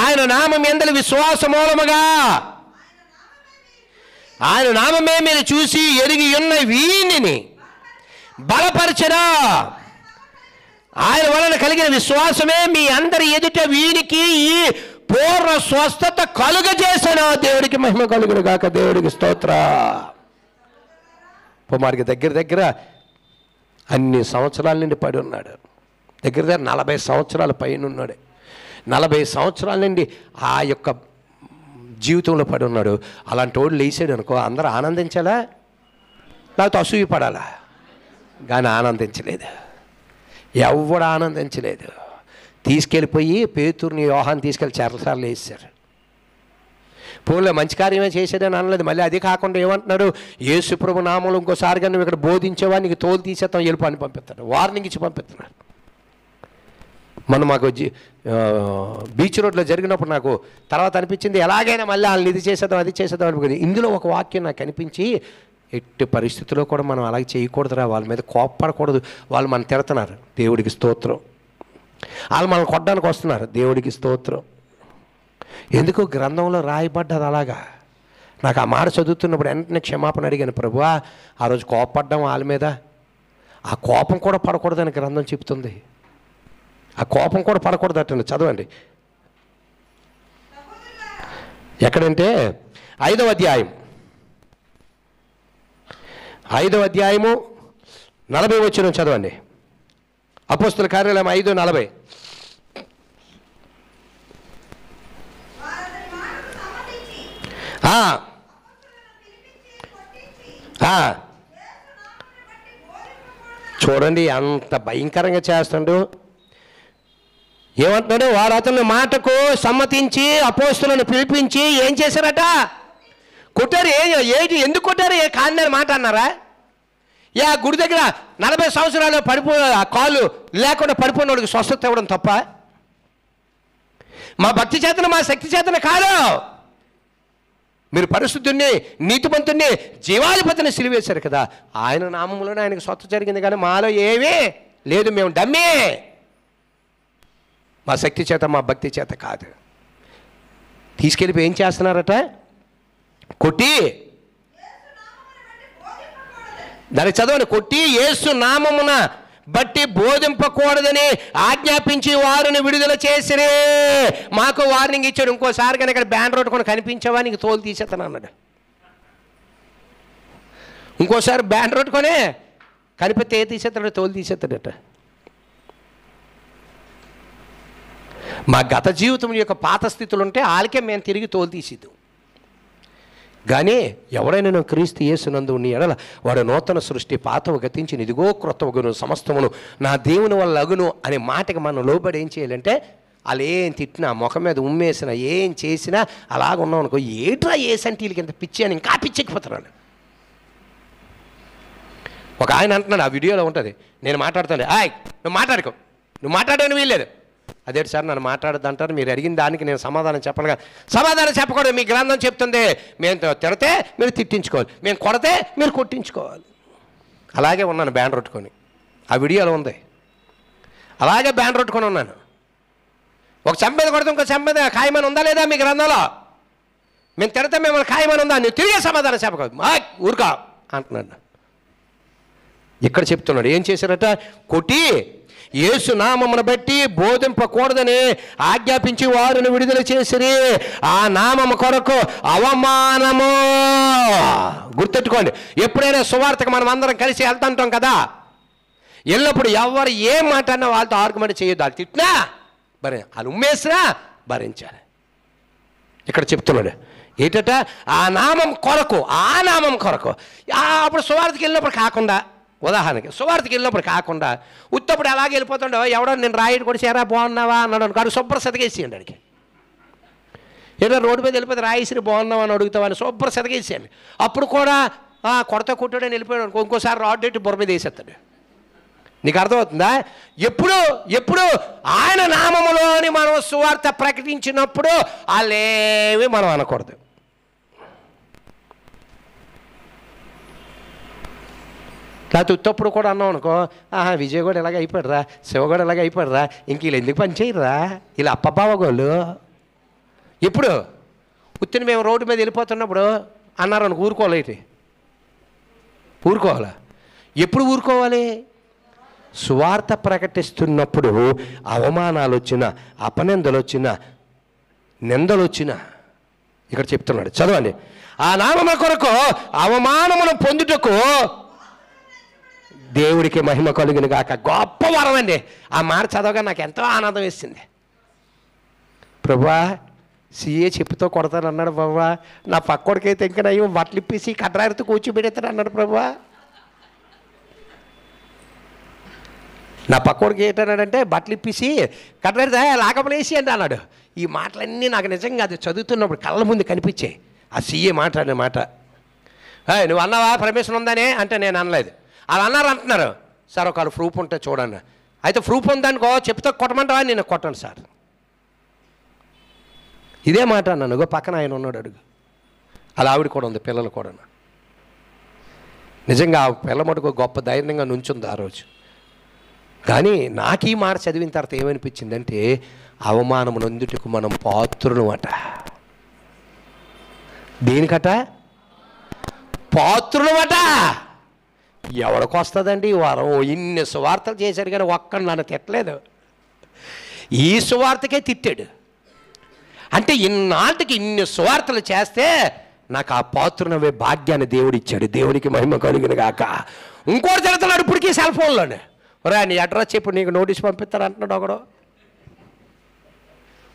ఆయన నామం యందలి విశ్వాస మూలముగా ఆయన నామమే మీరు చూసి ఎరిగి ఉన్న వీనిని బలపరచరా. ఆయన వలన కలిగిన విశ్వాసమే మీ అందరి ఎదుట వీనికి ఈ పూర్ణ స్వస్థత కలుగజేసిన. దేవుడికి మహిమ కలుగును గాక. దేవుడికి స్తోత్ర. కుమారుడికి దగ్గర అన్ని సంవత్సరాల నుండి పడి ఉన్నాడు. దగ్గర 40 సంవత్సరాల పైన ఉన్నాడు. 40 సంవత్సరాల నుండి ఆ యొక్క జీవితంలో పడి ఉన్నాడు. అలాంటి వాడు లేచాడు అనుకో, అందరూ ఆనందించాలా లేకపోతే అసూయ పడాలా? కానీ ఆనందించలేదు, ఎవడు ఆనందించలేదు. తీసుకెళ్ళిపోయి పేతురుని యోహాన్ని తీసుకెళ్ళి చెరసార్లు వేసారు. పోలే మంచి కార్యమే చేసేదని అనలేదు. మళ్ళీ అది కాకుండా ఏమంటున్నాడు? యేసు ప్రభు నామంలో ఇంకోసారిగా నువ్వు ఇక్కడ బోధించేవా నీకు తోలు తీసేస్తాం వెళ్ళిపో అని పంపిస్తాడు. వార్నింగ్ ఇచ్చి పంపిస్తున్నాడు. మనం మాకు బీచ్ రోడ్లో జరిగినప్పుడు నాకు తర్వాత అనిపించింది, ఎలాగైనా మళ్ళీ వాళ్ళని ఇది చేసేద్దాం అది చేసేద్దాం అనిపించింది. ఇందులో ఒక వాక్యం నాకు అనిపించి, ఎట్టి పరిస్థితుల్లో కూడా మనం అలాగే చేయకూడదురా, వాళ్ళ మీద కోప్పడకూడదు. వాళ్ళు మనం తిడుతున్నారు, దేవుడికి స్తోత్రం. వాళ్ళు మనం కొట్టడానికి వస్తున్నారు, దేవుడికి స్తోత్రం. ఎందుకు గ్రంథంలో రాయబడ్డది అలాగా? నాకు ఆ మాట చదువుతున్నప్పుడు వెంటనే క్షమాపణ అడిగాను, ప్రభువా ఆ రోజు కోపపడ్డాం వాళ్ళ మీద, ఆ కోపం కూడా పడకూడదని గ్రంథం చెప్తుంది. ఆ కోపం కూడా పడకూడదటండి. చదవండి, ఎక్కడంటే 5వ అధ్యాయం 40 వచనం చదవండి. అపోస్తల కార్యాలయం 5:40. చూడండి అంత భయంకరంగా చేస్తాడు. ఏమంటున్నాడు? వారు అతని మాటకు సమ్మతించి అపోస్తులను పిలిపించి ఏం చేశారట? కొట్టారు. ఏంటి ఎందుకు కొట్టారు? ఏ కాలిన మాట అన్నారా? ఆ గుడి దగ్గర 40 సంవత్సరాలు కాళ్ళు లేకుండా పడిపోయిన వాడికి స్వస్థత ఇవ్వడం తప్ప? మా భక్తి చేతన మా శక్తి చేతన కాదు. మీరు పరిశుద్ధుణ్ణి నీతిమంతుణ్ణి జీవాధిపతిని సిలివేశారు కదా, ఆయన నామంలోనే ఆయనకు స్వస్థత జరిగింది. కానీ మాలో ఏమీ లేదు, మేము డమ్మే. మా శక్తి చేత మా భక్తి చేత కాదు. తీసుకెళ్ళిపోయి ఏం చేస్తున్నారట? కొట్టి, దానికి చదవండి, కొట్టి యేసు నామమున బట్టి బోధింపకూడదని ఆజ్ఞాపించి వారిని విడుదల చేసిరే. మాకు వార్నింగ్ ఇచ్చాడు, ఇంకోసారి కానీ ఇక్కడ బ్యాన్ రోడ్ కొని కనిపించావా నీకు తోలు తీసేస్తాను అన్నాడు. ఇంకోసారి బ్యాన్ రోడ్ కొనే కనిపిస్తే ఏ తీసేస్తాడు? తోలు తీసేస్తాడట. మా గత జీవితం యొక్క పాత స్థితులు ఉంటే వాళ్ళకే మేము తిరిగి తోలు తీసిద్దాం. కానీ ఎవరైనా నువ్వు క్రీస్తు యేసునందు నీ ఎడల వాడు నూతన సృష్టి, పాతవు గతించిన ఇదిగో క్రొత్తవగును, సమస్తమును నా దేవుని వల్ల అగును అనే మాటకి మనం లోబడి ఏం చేయాలంటే, వాళ్ళు ఏం తిట్టినా ముఖం మీద ఉమ్మేసినా ఏం చేసినా అలాగ ఉన్నాం అనుకో, ఏట్రా ఏ సంటీలకి ఎంత పిచ్చి అని ఇంకా పిచ్చెక్కిపోతున్నాడు. ఒక ఆయన అంటున్నాడు, ఆ వీడియోలో ఉంటుంది, నేను మాట్లాడుతాను, నువ్వు మాట్లాడుకో, నువ్వు మాట్లాడని వీల్లేదు. అదేంటి సార్ నన్ను మాట్లాడద్దు అంటారు, మీరు అడిగిన దానికి నేను సమాధానం చెప్పను. సమాధానం చెప్పకూడదు, మీ గ్రంథం చెప్తుంది. మేము తిడితే మీరు తిట్టించుకోవాలి, మేము కొడితే మీరు కొట్టించుకోవాలి. అలాగే ఉన్నాను బ్యాన్ రొట్టుకొని, ఆ వీడియోలో ఉంది. అలాగే బ్యాన్ రొట్టుకొని ఉన్నాను. ఒక చెంప మీద కొడితే ఇంకో చెంప మీద ఖాయమని ఉందా లేదా మీ గ్రంథంలో? మేము తిడితే మిమ్మల్ని ఖాయమని ఉందా? నువ్వు తిరిగే సమాధానం చెప్పకూడదు, ఊరుకా అంటున్నాడు. ఇక్కడ చెప్తున్నాడు ఏం చేశారట, కొట్టి యేసు నామమును బట్టి బోధింపకూడదని ఆజ్ఞాపించి వారిని విడుదల చేసిరి. ఆ నామము కొరకు అవమానము. గుర్తెట్టుకోండి, ఎప్పుడైనా సువార్తకు మనం అందరం కలిసి వెళ్తుంటాం కదా, ఎల్లప్పుడు ఎవరు ఏం మాట్లాడినా వాళ్ళతో ఆర్గ్యుమెంట్ చేయొద్దు. వాళ్ళు తిట్టినా వాళ్ళు ఉమ్మేసినా భరించాలి. ఇక్కడ చెప్తున్నాడు ఏంటట, ఆ నామం కొరకు, ఆ నామం కొరకు. అప్పుడు సువార్తకి వెళ్ళినప్పుడు కాకుండా, ఉదాహరణకి సువార్తకి వెళ్ళినప్పుడు కాకుండా ఉత్తప్పుడు ఎలాగ వెళ్ళిపోతుండో, ఎవడో నేను రాయుడు కూడా చేరా బాగున్నావా అన్నాడు అనుకో, శుభ్ర సెతకేసేయండి. అడిగి ఏదో రోడ్డు మీద వెళ్ళిపోతే రాయిసిరి బాగున్నావా అని అడుగుతావని శుభ్ర సెతకేసేయండి. అప్పుడు కూడా కొడత కుట్టాడని వెళ్ళిపోయాడు అనుకో, ఇంకోసారి రాడ్ ఎట్టి బుర్ర మీద వేసేస్తాడు. నీకు అర్థమవుతుందా? ఎప్పుడు ఆయన నామములోని మనం సువార్త ప్రకటించినప్పుడు వాళ్ళేవి మనం అనకూడదు. లేకపోతే ఉత్తప్పుడు కూడా అన్నాం అనుకో, విజయ్ కూడా ఇలాగ అయిపోయాడురా, శివ కూడా ఇలాగ అయిపోయాడురా, ఇంక వీళ్ళు ఎందుకు పని చేయరురా, వీళ్ళు అప్పబావగోళ్ళు. ఎప్పుడు ఉత్తిని మేము రోడ్డు మీద వెళ్ళిపోతున్నప్పుడు అన్నారు అనుకో, ఊరుకోవాలి. ఊరుకోవాలా? ఎప్పుడు ఊరుకోవాలి? సువార్త ప్రకటిస్తున్నప్పుడు అవమానాలు వచ్చిన, అపనిందలు వచ్చిన, నిందలు వచ్చిన. ఇక్కడ చెప్తున్నాడు, చదవండి. ఆ నామముల కొరకు అవమానమును పొందుటకు దేవుడికి మహిమ కలుగును గాక. గొప్ప వరం అండి. ఆ మాట చదవగా నాకు ఎంతో ఆనందం వేసింది. ప్రభువా సీఏ చెప్పుతో కొడతాను అన్నాడు ప్రభువా, నా పక్కోడికైతే ఇంకా నయ్యో బట్టలు ఇప్పేసి కట్రారితో కూర్చోబెడతాడు అన్నాడు ప్రభువా. నా పక్కోడికి ఏంటన్నాడంటే బట్టలు ఇప్పేసి కట్రారితో లాగపలేసి అంటే అన్నాడు. ఈ మాటలన్నీ నాకు నిజంగా అది చదువుతున్నప్పుడు కళ్ళ ముందు కనిపించాయి. ఆ సీఏ మాట్లాడిన మాట. నువ్వు అన్నావా పర్మిషన్ ఉందనే అంటే నేను అనలేదు. అలా అన్నారు అంటున్నారు. సార్ ఒకవేళ ప్రూఫ్ ఉంటే చూడండి. అయితే ప్రూఫ్ ఉందనుకో చెప్తే కొట్టమంటావా? నేను కొట్టను సార్. ఇదే మాట అన్నాను. పక్కన ఆయన ఉన్నాడు, అడుగు. అలా ఆవిడ కూడా ఉంది, పిల్లలు కూడా. నిజంగా ఆ పిల్ల మటుకు గొప్ప ధైర్యంగా నుంచుంది ఆ రోజు. కానీ నాకు ఈ మాట చదివిన తర్వాత ఏమనిపించిందంటే, అవమానం నొందుటకు మనం పాత్రులు అట. దేనికట? పాత్రులు అట. ఎవరికి వస్తుందండి వారం? ఇన్ని సువార్తలు చేశాడు కానీ ఒక్కడు నన్ను తిట్టలేదు. ఈ సువార్తకే తిట్టాడు. అంటే ఇన్నాటికి ఇన్ని సువార్తలు చేస్తే నాకు ఆ పాత్రనవే భాగ్యాన్ని దేవుడు ఇచ్చాడు. దేవుడికి మహిమ కలుగును గాక. ఇంకోటి తిడుతున్నాడు ఇప్పటికీ సెల్ ఫోన్లోనే. రా నీ అడ్రస్ చెప్పు, నీకు నోటీస్ పంపిస్తారు అంటున్నాడు ఒకడు.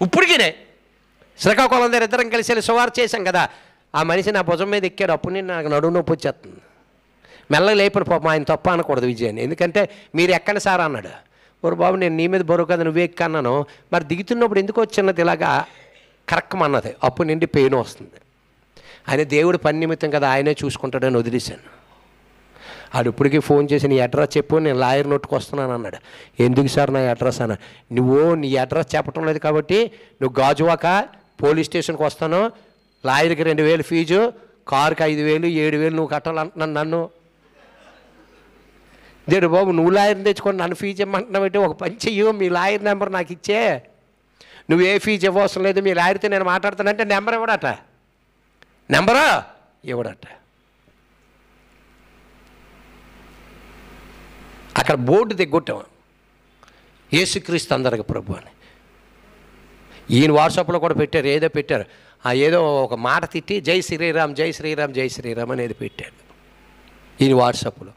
ఇప్పటికినే శ్రీకాకుళం దగ్గర ఇద్దరం కలిసి వెళ్ళి సువార్త చేశాం కదా, ఆ మనిషి నా భుజం మీద ఎక్కాడు. అప్పుడు నేను నాకు నడుము నొప్పి వచ్చేస్తుంది. మెల్లగా లేపడు పాపం. ఆయన తప్ప అనకూడదు విజయాన్ని, ఎందుకంటే మీరు ఎక్కండి సార్ అన్నాడు. ఓరు బాబు నేను నీ మీద బరువు కదా నువ్వే ఎక్కన్నాను. మరి దిగుతున్నప్పుడు ఎందుకు వచ్చినది ఇలాగా కరక్కమన్నది. అప్పుడు నుండి పెయిన్ వస్తుంది. ఆయన దేవుడు పని నిమిత్తం కదా, ఆయనే చూసుకుంటాడని వదిలేశాను. ఆడు ఇప్పటికీ ఫోన్ చేసి నీ అడ్రస్ చెప్పు, నేను లాయర్ నోట్టుకు వస్తున్నాను అన్నాడు. ఎందుకు సార్ నా అడ్రస్ అన్న? నువ్వు నీ అడ్రస్ చెప్పడం లేదు కాబట్టి నువ్వు గాజువాక పోలీస్ స్టేషన్కి వస్తాను, లాయర్కి 2000 ఫీజు, కారుకి 5000, 7000 నువ్వు కట్టాలంటున్నాను నన్ను. దేడు బాబు నువ్వు లాయర్ని తెచ్చుకొని నన్ను ఫీజు ఇమ్మంటున్నావు అంటే, ఒక పని చెయ్యు, మీ లాయర్ నెంబర్ నాకు ఇచ్చే, నువ్వు ఏ ఫీజు ఇవ్వవసరం లేదు, మీ లాయర్తో నేను మాట్లాడుతానంటే నెంబర్ ఇవ్వడట. నెంబరు ఇవ్వడట. అక్కడ బోర్డు దిగ్గొట్టాం, యేసుక్రీస్తు అందరికి ప్రభు అని. ఈయన వాట్సాప్లో కూడా పెట్టారు, ఏదో పెట్టారు. ఏదో ఒక మాట తిట్టి జై శ్రీరామ్ జై శ్రీరామ్ జై శ్రీరామ్ అనేది పెట్టాడు ఈయన వాట్సాప్లో.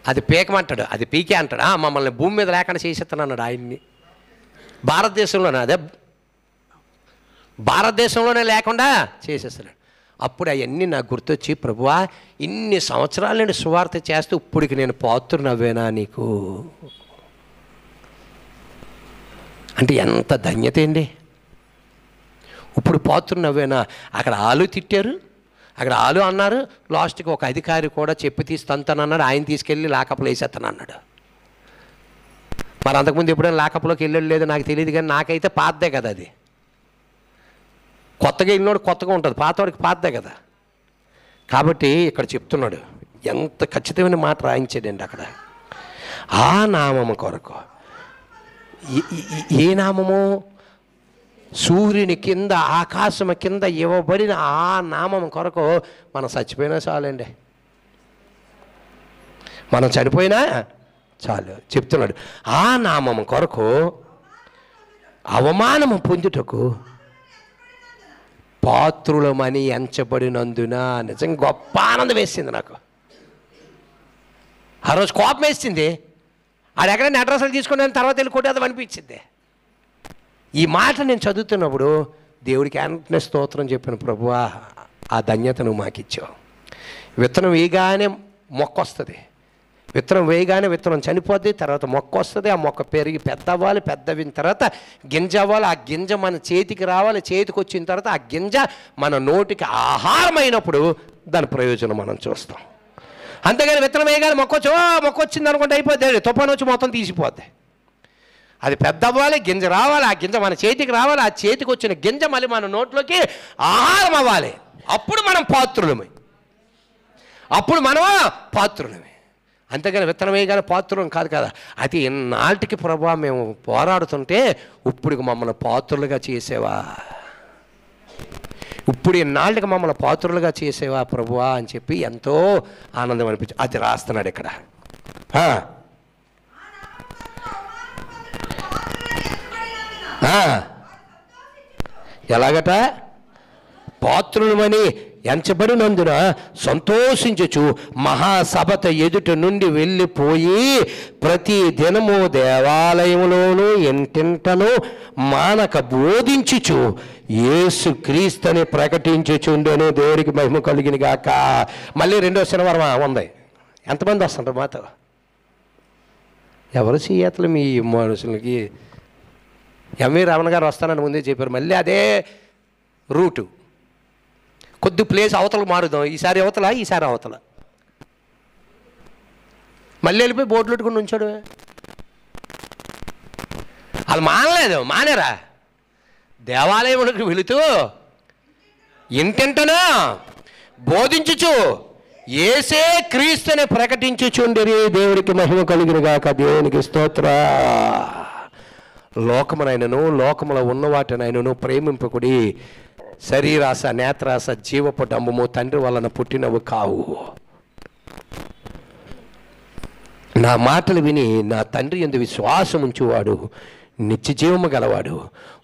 అది పీకమంటాడు, అది పీకే అంటాడు. మమ్మల్ని భూమి మీద లేకుండా చేసేస్తాను అన్నాడు ఆయన్ని. భారతదేశంలోనే, అదే భారతదేశంలోనే లేకుండా చేసేస్తాడు. అప్పుడు అవన్నీ నాకు గుర్తొచ్చి, ప్రభువా ఇన్ని సంవత్సరాల నుండి సువార్త చేస్తూ ఇప్పటికి నేను పాత్రునవ్వేనా నీకు అంటే ఎంత ధన్యత అండి. ఇప్పుడు పాత్రునవ్వేనా? అక్కడ ఆలు తిట్టారు, అక్కడ ఆలు అన్నారు, లాస్ట్కి ఒక అధికారి కూడా చెప్పి తీస్తానన్నాడు. ఆయన తీసుకెళ్ళి లాకప్లో వేసేస్తాను అన్నాడు. మరి అంతకుముందు ఎప్పుడైనా లాకప్లోకి వెళ్ళాడు లేదు నాకు తెలియదు, కానీ నాకైతే పాతదే కదా అది. కొత్తగా వెళ్ళినోడు కొత్తగా ఉంటుంది, పాతవాడికి పాతదే కదా. కాబట్టి ఇక్కడ చెప్తున్నాడు, ఎంత ఖచ్చితమైన మాట రాయించాడండి అక్కడ. ఆ నామము కొరకు. ఏ నామము? సూర్యుని కింద ఆకాశము కింద ఇవ్వబడిన ఆ నామం కొరకు మనం చచ్చిపోయినా చాలండి. మనం చనిపోయినా చాలు చెప్తున్నాడు. ఆ నామము కొరకు అవమానము పొందుటకు పాత్రులమని ఎంచబడినందున. నిజంగా గొప్ప ఆనందం వేసింది నాకు. ఆ రోజు కోపం వేసింది. ఆడెక్కడ అడ్రస్లు తీసుకుని తర్వాత వెళ్ళి కొట్టేది అనిపించింది. ఈ మాట నేను చదువుతున్నప్పుడు దేవుడికి వెంటనే స్తోత్రం చెప్పిన, ప్రభువా ఆ ధన్యత నువ్వు మాకు ఇచ్చావు. విత్తనం వేయగానే మొక్క వస్తుంది, విత్తనం వేయగానే విత్తనం చనిపోద్ది, తర్వాత మొక్క వస్తుంది, ఆ మొక్క పెరిగి పెద్ద అవ్వాలి, పెద్దవిన తర్వాత గింజ అవ్వాలి, ఆ గింజ మన చేతికి రావాలి, చేతికి వచ్చిన తర్వాత ఆ గింజ మన నోటికి ఆహారం అయినప్పుడు దాని ప్రయోజనం మనం చూస్తాం. అంతేగాని విత్తనం వేయగానే మొక్క వచ్చింది అనుకుంటే అయిపోద్ది, తుఫాను వచ్చి మొత్తం తీసిపోద్ది. అది పెద్ద అవ్వాలి, గింజ రావాలి, ఆ గింజ మన చేతికి రావాలి, ఆ చేతికి వచ్చిన గింజ మళ్ళీ మన నోట్లోకి ఆహారం అవ్వాలి. అప్పుడు మనం పాత్రులమే, అప్పుడు మనం పాత్రులమే. అంతేగాని విత్తనం వేయగానే పాత్రులం కాదు కదా. అది ఇన్నాటికి ప్రభువా మేము పోరాడుతుంటే ఇప్పుడు మమ్మల్ని పాత్రులుగా చేసేవా, ఇప్పుడు ఇన్నాళ్ళకి మమ్మల్ని పాత్రులుగా చేసేవా ప్రభువా అని చెప్పి ఎంతో ఆనందం అనిపించింది. అది రాస్తున్నాడు ఇక్కడ. ఎలాగట? పాత్రులమని ఎంచబడినందున సంతోషించుచు మహాసభత ఎదుట నుండి వెళ్ళిపోయి ప్రతి దినము దేవాలయంలోనూ ఇంటింటను మానక బోధించుచు యేసు క్రీస్తుని ప్రకటించుచుండెను. దేవుడికి మహిమ కలిగిన గాక. మళ్ళీ రెండో శనివారం ఉంది. ఎంతమంది వస్తుంటారు మాతో? ఎవరు సీయతలు మీ మనుషులకి? ఎంవి రమణ గారు వస్తానని ముందే చెప్పారు. మళ్ళీ అదే రూటు, కొద్ది ప్లేస్ అవతల మారుదాం. ఈసారి అవతల, ఈసారి అవతల. మళ్ళీ వెళ్ళిపోయి బోట్లు పెట్టుకుని ఉంచాడు. వాళ్ళు మానలేదు, మానేరా? దేవాలయంలోకి వెళుతూ ఇంటింటను బోధించుచు యేసే క్రీస్తుని ప్రకటించుచుండిరి. దేవుడికి మహిమ కలిగిన గాక. దేవునికి స్తోత్ర. లోకమునైనను లోకములో ఉన్న వాటినైనను ప్రేమింపకుడి. శరీరాశ, నేత్రాశ, జీవపు డంబము తండ్రి వలన పుట్టినవి కావు. నా మాటలు విని నా తండ్రి యందు విశ్వాసం ఉంచువాడు నిత్య జీవము గలవాడు,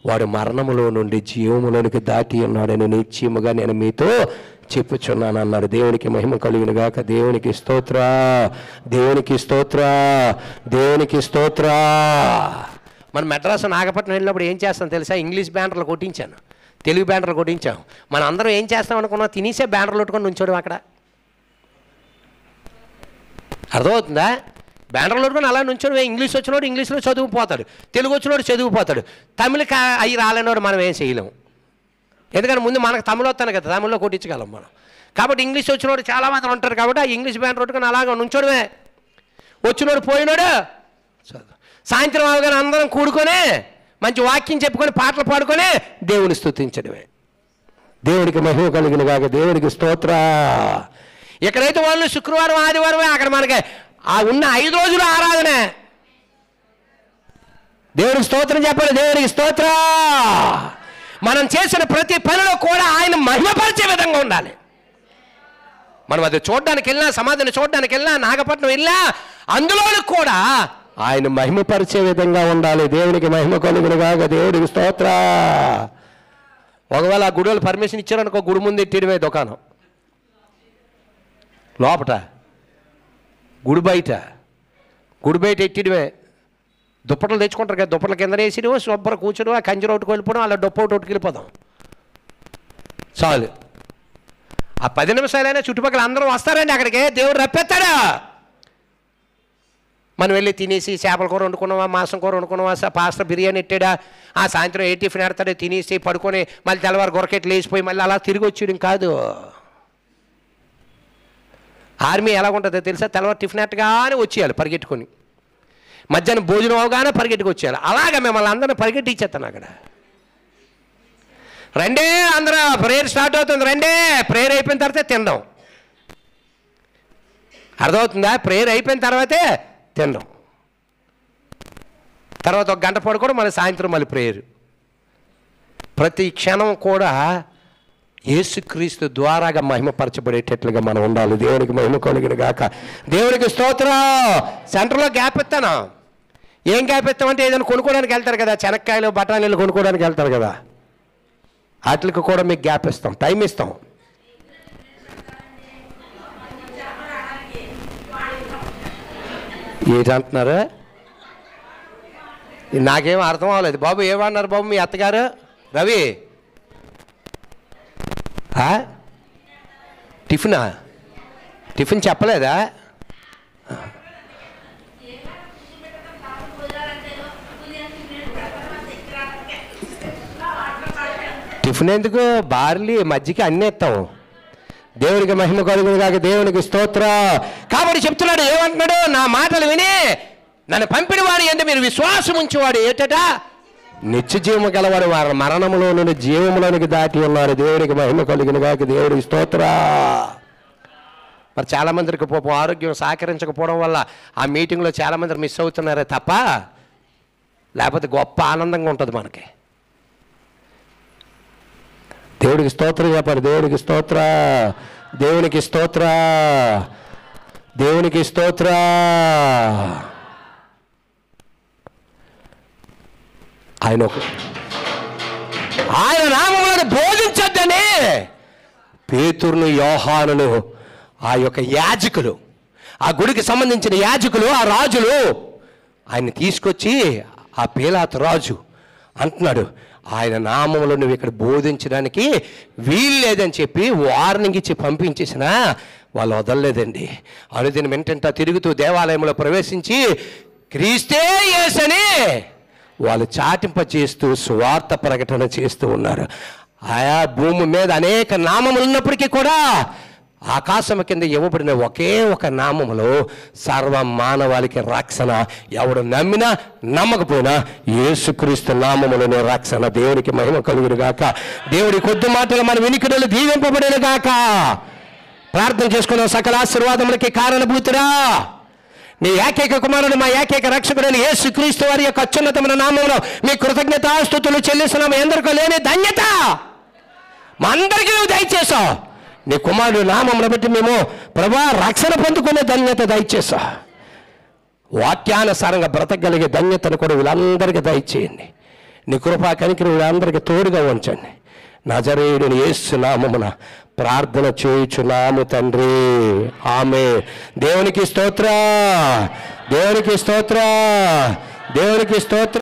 వాడు మరణములో నుండి జీవములోనికి దాటి ఉన్నాడని నిశ్చయముగా నేను మీతో చెప్పుచున్నాను అన్నాడు. దేవునికి మహిమ కలుగును గాక. దేవునికి స్తోత్ర, దేవునికి స్తోత్ర, దేవునికి స్తోత్ర. మనం మెడ్రాస్ నాగపట్నం వెళ్ళినప్పుడు ఏం చేస్తాం తెలుసా? ఇంగ్లీష్ బ్యానర్లు కొట్టించాను, తెలుగు బ్యానర్లు కొట్టించాం. మన అందరం ఏం చేస్తాం అనుకున్నా? తినేసే బ్యానర్లు కొట్టుకొని ఉంచోడం అక్కడ. అర్థమవుతుందా? బ్యానర్లు కొట్టుకొని అలా నుంచోడు. ఇంగ్లీష్ వచ్చినోడు ఇంగ్లీష్లో చదువుకుపోతాడు, తెలుగు వచ్చినోడు చదువుకుపోతాడు, తమిళకి అవి రాలేనోడు మనం ఏం చేయలేము. ఎందుకంటే ముందు మనకు తమిళ వస్తాను కదా, తమిళ్లో కొట్టించగలం మనం. కాబట్టి ఇంగ్లీష్ వచ్చినోడు చాలామంది ఉంటారు కాబట్టి ఆ ఇంగ్లీష్ బ్యానర్ కొట్టుకొని అలాగా నుంచోడమే. వచ్చినోడు పోయినోడు చదువు. సాయంత్రం అవగానే అందరం కూడుకొని మంచి వాక్యం చెప్పుకొని పాటలు పాడుకొని దేవుని స్తుతించడమే. దేవుడికి మహిమ కలిగిన గాక. దేవుడికి స్తోత్ర. ఎక్కడైతే వాళ్ళు శుక్రవారం ఆదివారమే, అక్కడ మనకి ఆ ఉన్న 5 రోజులు ఆరాధన. దేవుడికి స్తోత్రం చెప్పాలి. దేవుడికి స్తోత్ర. మనం చేసిన ప్రతి పనిలో కూడా ఆయన మహిమపరిచే విధంగా ఉండాలి. మనం అది చూడడానికి వెళ్ళినా, సమాధిని చూడడానికి వెళ్ళినా, నాగపట్నం వెళ్ళినా, అందులో కూడా ఆయన మహిమపరిచే విధంగా ఉండాలి. దేవునికి మహిమ కలుగును గాక. దేవుడికి స్తోత్ర. ఒకవేళ ఆ గుడి వాళ్ళు పర్మిషన్ ఇచ్చారనుకో, గుడి ముందు ఎట్టడమే దుకాణం, లోపట గుడి బయట ఎట్టడమే. దుప్పట్లు తెచ్చుకుంటారు కదా, దుప్పట్ల కింద వేసిడు, శుభ్ర కూర్చోడు, ఆ కంజర ఒకటికి వెళ్ళిపోవడం, అలా డొప్ప ఒకటికి వెళ్ళిపోదాం చాలు. ఆ 10 నిమిషాలైనా చుట్టుపక్కల అందరూ వస్తారండి అక్కడికి, దేవుడు రప్పెత్తాడా. మనం వెళ్ళి తినేసి చేపల కూర వండుకున్నావా, మాంసం కూర వండుకున్నావా, పాస్టర్ బిర్యానీ ఎట్టాడా, ఆ సాయంత్రం ఏ టిఫిన్ ఆడతాడో తినేసి పడుకొని మళ్ళీ తెల్లవారు గొరకెట్లు వేసిపోయి మళ్ళీ అలా తిరిగి వచ్చేయడం కాదు. ఆర్మీ ఎలాగుంటుందో తెలుసా? తెల్లవారు టిఫిన్ ఎట్టగానే వచ్చేయాలి పరిగెట్టుకొని, మధ్యాహ్నం భోజనం అవగానే పరిగెట్టుకు వచ్చేయాలి. అలాగా మిమ్మల్ని అందరినీ పరిగెట్టి ఇచ్చేస్తాను అక్కడ. రండే అందరూ, ప్రేయర్ స్టార్ట్ అవుతుంది, రండే. ప్రేయర్ అయిపోయిన తర్వాతే తినడం. అర్థమవుతుందా? ప్రేయర్ అయిపోయిన తర్వాతే తినడం. తర్వాత 1 గంట పడుకోవడం, మళ్ళీ సాయంత్రం మళ్ళీ ప్రేయర్. ప్రతి క్షణం కూడా యేసుక్రీస్తు ద్వారాగా మహిమపరచబడేటట్లుగా మనం ఉండాలి. దేవునికి మహిమ కలుగును గాక. దేవునికి స్తోత్రం. సెంటర్లో గ్యాప్ ఇస్తాను. ఏం గ్యాప్ ఇస్తామంటే ఏదైనా కొనుక్కోవడానికి వెళ్తారు కదా, శనక్కాయలు బఠానీలు కొనుక్కోవడానికి వెళ్తారు కదా, వాటికి కూడా మీకు గ్యాప్ ఇస్తాం, టైం ఇస్తాం. ఏంటంటున్నారు? నాకేం అర్థం అవ్వలేదు బాబు. ఏమన్నారు బాబు మీ అత్తగారు? రవి టిఫిన్ చెప్పలేదా? టిఫిన్ ఎందుకు? బార్లీ మజ్జిగ అన్నీ ఇస్తాం. దేవునికి మహిమ కలుగును గాక. దేవునికి స్తోత్రం. కాబట్టి చెప్తున్నాడు, ఏమంటున్నాడు? నా మాటలు విని నన్ను పంపిన వాడు అంటే మీరు విశ్వాసం ఉంచేవాడు ఏటట నిత్య జీవము గలవాడు, వారు మరణములో నుండి జీవములోనికి దాటి ఉన్నారు. దేవునికి మహిమ కలుగును గాక. దేవునికి స్తోత్రం. మరి చాలామందికి పాపం ఆరోగ్యం సహకరించకపోవడం వల్ల ఆ మీటింగ్లో చాలామంది మిస్ అవుతున్నారే తప్ప, లేకపోతే గొప్ప ఆనందంగా ఉంటుంది మనకి. దేవుడికి స్తోత్రం చెప్పండి. దేవుడికి స్తోత్ర. దేవునికి స్తోత్ర. దేవునికి స్తోత్ర. ఆయన నామములను బోధించొద్దని పేతురును యోహానును ఆ యొక్క యాజకులు, ఆ గుడికి సంబంధించిన యాజకులు, ఆ రాజులు ఆయన్ని తీసుకొచ్చి ఆ పీలాతు రాజు అంటున్నాడు, ఆయన నామములో నువ్వు ఇక్కడ బోధించడానికి వీలు లేదని చెప్పి వార్నింగ్ ఇచ్చి పంపించేసినా వాళ్ళు వదలలేదండి. అనుదినం వెంటంతా తిరుగుతూ దేవాలయంలో ప్రవేశించి క్రీస్తే యేసని వాళ్ళు చాటింప చేస్తూ సువార్త ప్రకటన చేస్తూ ఉన్నారు. ఆయా భూమి మీద అనేక నామములు ఉన్నప్పటికీ కూడా ఆకాశం కింద ఇవ్వబడిన ఒకే ఒక నామములో సర్వ మానవాళికి రక్షణ. ఎవడు నమ్మినా నమ్మకపోయినా యేసుక్రీస్తు నామములోనే రక్షణ. దేవునికి మహిమ కలుగును గాక. దేవుడి కొద్ది మాటలు మన వినికిడులు దీవింపబడిన గాక. ప్రార్థన చేసుకున్న సకల ఆశీర్వాదములకి కారణభూతుడా నీ ఏకైక కుమారుడు, మా ఏకైక రక్షకుడైన యేసుక్రీస్తు వారి యొక్క అత్యున్నతమైన నామంలో మీ కృతజ్ఞతాస్తుతులు చెల్లిస్తున్నాము. ఎందరికో లేని ధన్యత మా అందరికీ నువ్వు దయచేసావు. నీ కుమారుడు నామమును బట్టి మేము ప్రభా రక్షణ పొందుకునే ధన్యత దయచేసా. వాక్యానుసారంగా బ్రతకగలిగే ధన్యతను కూడా వీళ్ళందరికీ దయచేయండి. నీ కృపా కనికరం వీళ్ళందరికీ తోడుగా ఉంచండి. నజరేయుడిని యేసు నామమున ప్రార్థన చేయుచున్నాము తండ్రి. ఆమేన్. దేవునికి స్తోత్రం. దేవునికి స్తోత్రం. దేవునికి స్తోత్రం.